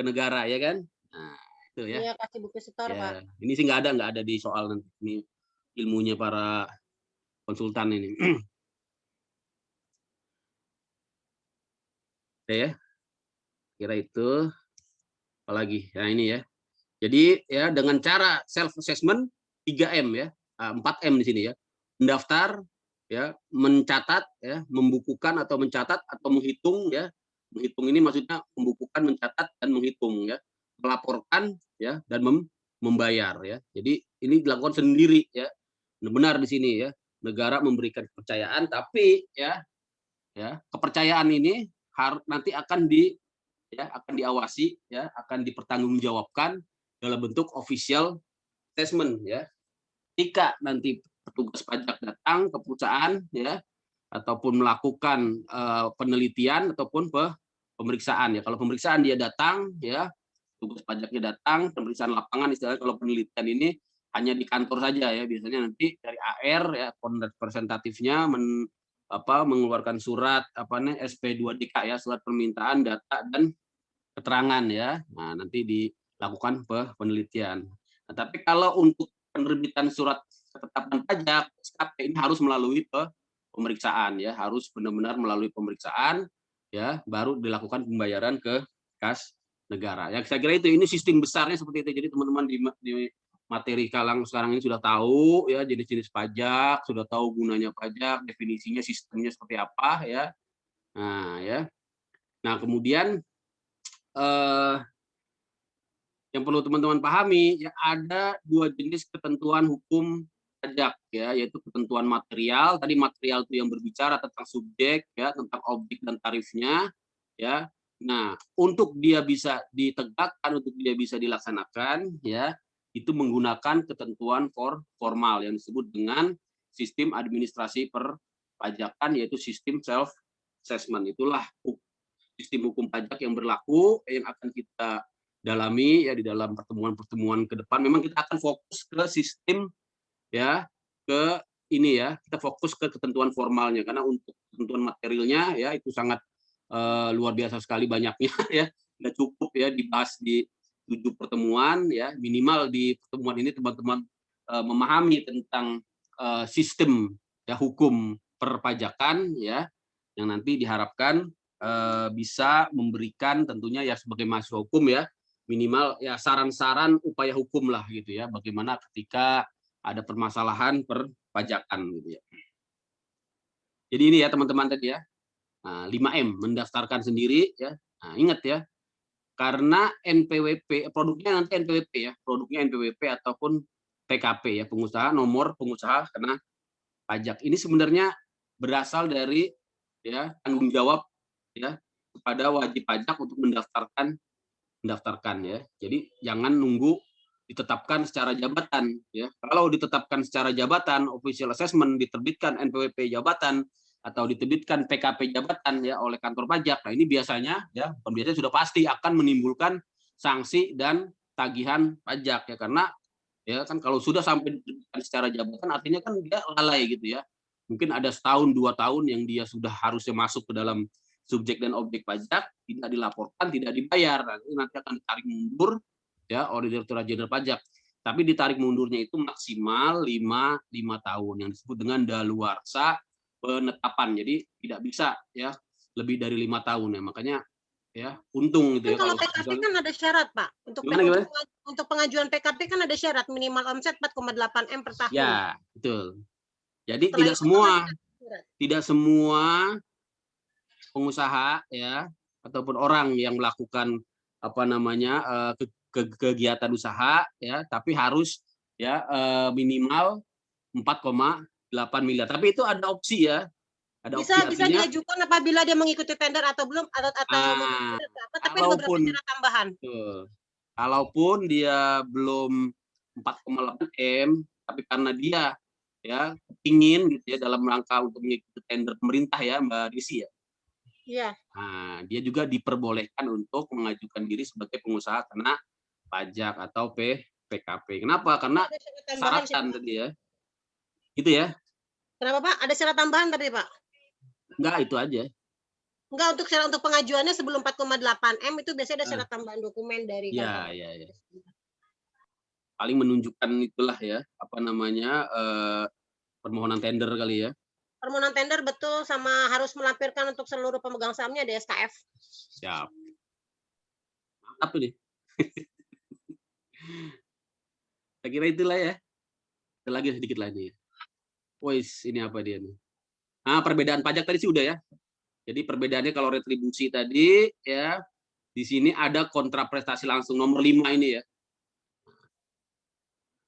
negara ya kan. Nah, itu ya. Iya, kasih bukti setor, ya, Pak. Ini sih nggak ada di soal nanti. Ini ilmunya para konsultan ini. Oke ya. Kira itu apalagi. Nah, ini ya. Jadi ya dengan cara self assessment 3M ya. 4M di sini ya. Mendaftar ya, mencatat ya, membukukan atau mencatat atau menghitung ya. Menghitung ini maksudnya membukukan, mencatat dan menghitung ya. Melaporkan ya dan membayar ya. Jadi ini dilakukan sendiri ya. Benar di sini ya. Negara memberikan kepercayaan, tapi ya kepercayaan ini nanti akan diawasi ya, akan dipertanggungjawabkan dalam bentuk official assessment ya. Jika nanti petugas pajak datang ke perusahaan ya, ataupun melakukan penelitian ataupun pemeriksaan ya. Kalau pemeriksaan dia datang ya, petugas pajaknya datang, pemeriksaan lapangan istilahnya. Kalau penelitian ini hanya di kantor saja ya, biasanya nanti dari AR ya, representatifnya mengeluarkan surat SP2DK ya, surat permintaan data dan keterangan ya. Nah, nanti dilakukan penelitian. Nah, tapi kalau untuk penerbitan surat ketetapan pajak SKP ini harus melalui pemeriksaan ya, harus benar-benar melalui pemeriksaan ya, baru dilakukan pembayaran ke kas negara. Ya, saya kira ini sistem besarnya seperti itu. Jadi teman-teman di materi sekarang ini sudah tahu ya jenis-jenis pajak, sudah tahu gunanya pajak, definisinya, sistemnya seperti apa ya. Nah, ya. Nah, kemudian yang perlu teman-teman pahami ya, ada 2 jenis ketentuan hukum pajak ya, yaitu ketentuan material. Tadi material itu yang berbicara tentang subjek ya, tentang objek dan tarifnya ya. Nah, untuk dia bisa ditegakkan, untuk dia bisa dilaksanakan ya, itu menggunakan ketentuan formal yang disebut dengan sistem administrasi perpajakan, yaitu sistem self assessment. Itulah sistem hukum pajak yang berlaku yang akan kita dalami ya di dalam pertemuan-pertemuan ke depan. Memang kita akan fokus ke sistem ya, ke ini ya, kita fokus ke ketentuan formalnya karena untuk ketentuan materialnya ya itu sangat luar biasa sekali banyaknya ya. Nggak cukup ya dibahas di 7 pertemuan ya, minimal di pertemuan ini teman-teman memahami tentang sistem ya hukum perpajakan ya, yang nanti diharapkan bisa memberikan tentunya ya sebagai mahasiswa hukum ya, minimal ya saran-saran upaya hukum lah gitu ya, bagaimana ketika ada permasalahan perpajakan gitu ya. Jadi ini ya teman-teman tadi ya, 5M, mendaftarkan sendiri ya. Nah, ingat ya, karena NPWP, produknya nanti NPWP ya, produknya NPWP ataupun PKP ya, pengusaha, nomor pengusaha kena pajak. Ini sebenarnya berasal dari ya tanggung jawab ya kepada wajib pajak untuk mendaftarkan ya. Jadi jangan nunggu ditetapkan secara jabatan ya. Kalau ditetapkan secara jabatan, official assessment, diterbitkan NPWP jabatan atau diterbitkan PKP jabatan ya oleh kantor pajak. Nah, ini biasanya ya, biasanya sudah pasti akan menimbulkan sanksi dan tagihan pajak ya, karena ya kan kalau sudah sampai secara jabatan artinya kan dia lalai gitu ya. Mungkin ada setahun 2 tahun yang dia sudah harusnya masuk ke dalam subjek dan objek pajak, tidak dilaporkan, tidak dibayar. Nanti akan ditarik mundur ya oleh Direktorat Jenderal Pajak. Tapi ditarik mundurnya itu maksimal 5 tahun yang disebut dengan daluarsa penetapan. Jadi tidak bisa ya lebih dari 5 tahun ya. Makanya ya untung gitu ya. Kalau PKP kan ada syarat, Pak. Untuk pengajuan PKP kan ada syarat minimal omset 4,8 M per tahun. Ya, betul. Jadi tidak semua pengusaha ya ataupun orang yang melakukan apa namanya kegiatan usaha ya, tapi harus ya minimal 4,8 miliar. Tapi itu ada opsi ya. Ada bisa diajukan apabila dia mengikuti tender atau belum atau tapi ada beberapa syarat tambahan. Kalaupun dia belum 4,8 M, tapi karena dia ya ingin gitu ya dalam rangka untuk mengikuti tender pemerintah ya Mbak Desi ya. Iya. Nah, dia juga diperbolehkan untuk mengajukan diri sebagai pengusaha kena pajak atau PKP. Kenapa? Karena syaratan tadi ya. Gitu ya. Kenapa Pak? Ada syarat tambahan tadi Pak? Enggak, itu aja. Enggak, untuk syarat untuk pengajuannya sebelum 4,8 M itu biasanya ada syarat tambahan dokumen dari kantor. Iya. Paling menunjukkan itulah ya, apa namanya permohonan tender kali ya. Permohonan tender betul, sama harus melampirkan untuk seluruh pemegang sahamnya ada SKF. Siap. Mantap ini. Saya kira itulah ya. Ada lagi sedikit lagi. Wis, ini apa dia nih? Nah, perbedaan pajak tadi sih udah ya. Jadi perbedaannya kalau retribusi tadi ya, di sini ada kontraprestasi langsung nomor 5 ini ya.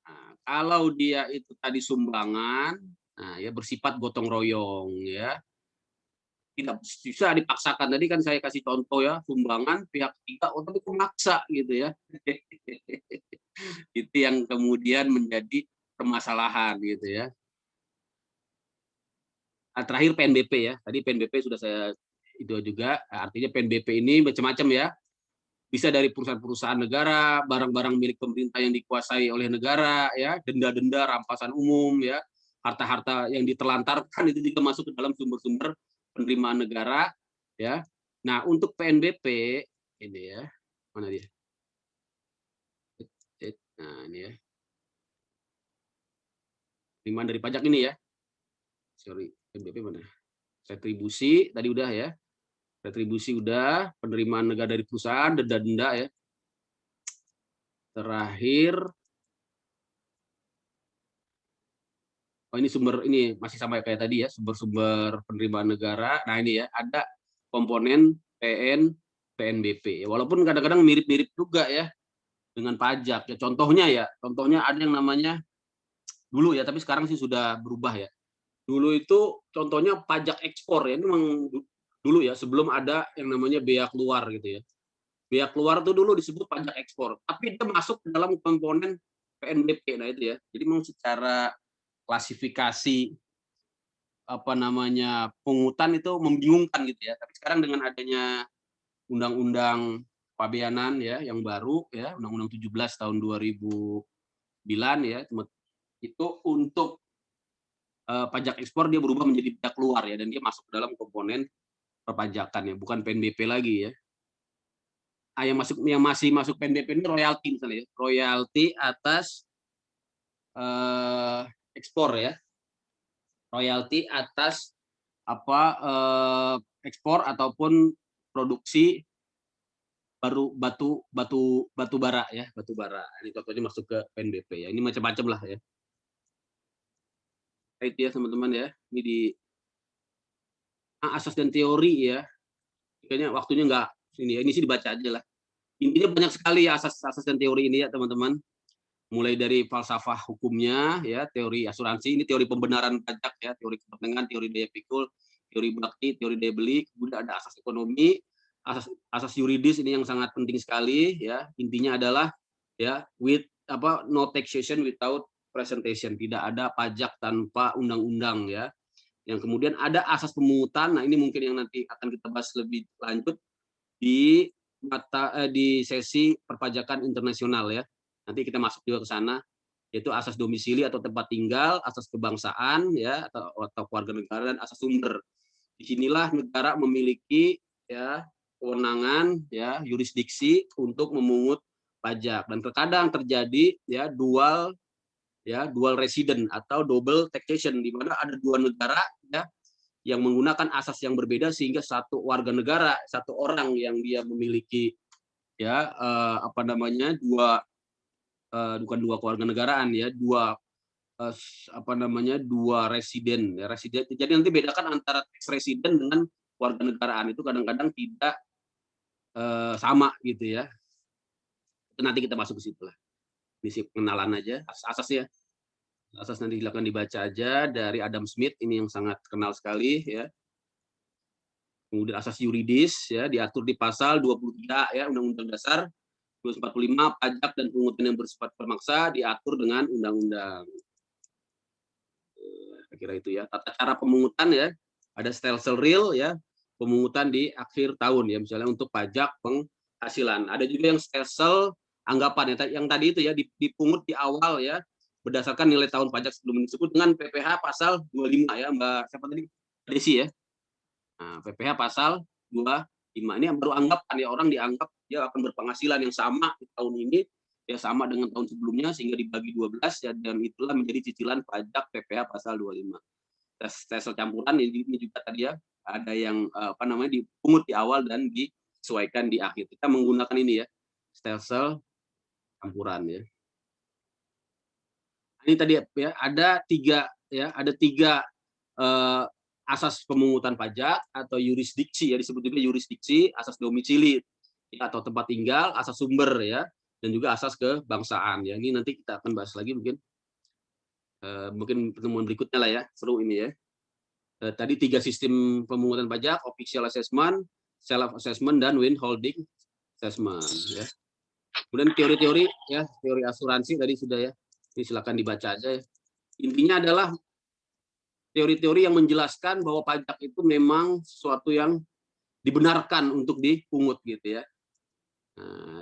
Nah, kalau dia itu tadi sumbangan, nah ya bersifat gotong royong ya. Tidak bisa dipaksakan. Tadi kan saya kasih contoh ya, sumbangan pihak ketiga tapi memaksa gitu ya. Itu yang kemudian menjadi permasalahan gitu ya. Nah, terakhir PNBP ya. Tadi PNBP sudah saya itu juga, artinya PNBP ini macam-macam ya. Bisa dari perusahaan-perusahaan negara, barang-barang milik pemerintah yang dikuasai oleh negara ya, denda-denda, rampasan umum ya, harta-harta yang ditelantarkan itu juga masuk ke dalam sumber-sumber penerimaan negara ya. Nah, untuk PNBP ini ya, mana dia? Nah, ini ya. Penerimaan dari pajak ini ya. Sorry, PNBP mana? Retribusi tadi udah ya. Retribusi udah, penerimaan negara dari perusahaan, denda-denda ya. Terakhir, oh ini sumber ini masih sama kayak tadi ya, sumber-sumber penerimaan negara. Nah ini ya, ada komponen PN, PNBP. Walaupun kadang-kadang mirip-mirip juga ya dengan pajak. Ya contohnya ada yang namanya dulu ya, tapi sekarang sih sudah berubah ya. Dulu itu contohnya pajak ekspor ya, ini memang dulu ya, sebelum ada yang namanya bea keluar gitu ya. Bea keluar itu dulu disebut pajak ekspor, tapi dia masuk ke dalam komponen PNBP. Nah itu ya. Jadi memang secara klasifikasi apa namanya pungutan itu membingungkan gitu ya. Tapi sekarang dengan adanya Undang-Undang Pabeanan ya yang baru ya, Undang-Undang 17 tahun 2009 ya, itu untuk pajak ekspor dia berubah menjadi pajak luar ya, dan dia masuk dalam komponen perpajakan ya, bukan PNBP lagi ya. Yang masih masuk PNBP ini royalti misalnya ya, royalti atas ekspor ya, royalti atas ekspor ataupun produksi batu bara ya, batu bara. Ini contohnya masuk ke PNBP ya. Ini macam-macam lah ya. Itu ya teman-teman ya. Ini di asas dan teori ya. Kayaknya waktunya nggak ini sih dibaca aja lah. Intinya banyak sekali ya asas dan teori ini ya teman-teman. Mulai dari falsafah hukumnya ya, teori asuransi, ini teori pembenaran pajak ya, teori kepentingan, teori daya pikul, teori bakti, teori daya beli, kemudian ada asas ekonomi, asas yuridis ini yang sangat penting sekali ya. Intinya adalah ya no taxation without presentation, tidak ada pajak tanpa undang-undang ya. Yang kemudian ada asas pemungutan. Nah, ini mungkin yang nanti akan kita bahas lebih lanjut di sesi perpajakan internasional ya. Nanti kita masuk juga ke sana, yaitu asas domisili atau tempat tinggal, asas kebangsaan ya atau kewarganegaraan, dan asas sumber. Disinilah negara memiliki ya kewenangan ya yurisdiksi untuk memungut pajak, dan terkadang terjadi ya dual resident atau double taxation, di mana ada dua negara ya yang menggunakan asas yang berbeda, sehingga satu warga negara, satu orang yang dia memiliki ya bukan dua kewarganegaraan ya, dua residen ya, jadi nanti bedakan antara tax resident dengan kewarganegaraan itu kadang-kadang tidak sama gitu ya. Itu nanti kita masuk ke situ lah. Ini pengenalan aja asasnya. Asas nanti silakan dibaca aja dari Adam Smith, ini yang sangat kenal sekali ya. Kemudian asas yuridis ya diatur di pasal 23 ya Undang-Undang Dasar 1945, pajak dan pungutan yang bersifat pemaksa diatur dengan undang-undang. Saya kira itu ya. Tata cara pemungutan ya, ada stelsel real ya, pemungutan di akhir tahun ya, misalnya untuk pajak penghasilan. Ada juga yang stelsel anggapan ya, yang tadi itu ya dipungut di awal ya, berdasarkan nilai tahun pajak sebelum disebut dengan PPh pasal 25 ya, Mbak siapa tadi? Desi ya. Nah, PPh pasal 25 ini yang baru anggapan ya, orang dianggap dia akan berpenghasilan yang sama di tahun ini ya, sama dengan tahun sebelumnya, sehingga dibagi 12 ya, dan itulah menjadi cicilan pajak PPh pasal 25. Stelsel campuran ini juga tadi ya, ada yang dipungut di awal dan disesuaikan di akhir. Kita menggunakan ini ya, stelsel campuran ya. Ini tadi ya ada tiga asas pemungutan pajak atau yurisdiksi ya, disebut juga yurisdiksi, asas domisili ya, atau tempat tinggal, asas sumber ya, dan juga asas kebangsaan ya. Ini nanti kita akan bahas lagi mungkin pertemuan berikutnya lah ya, seru ini ya. Tadi 3 sistem pemungutan pajak: official assessment, self assessment, dan withholding assessment ya. Kemudian teori-teori ya, teori asuransi tadi sudah ya. Ini silakan dibaca aja ya. Intinya adalah teori-teori yang menjelaskan bahwa pajak itu memang sesuatu yang dibenarkan untuk dipungut gitu ya. Nah,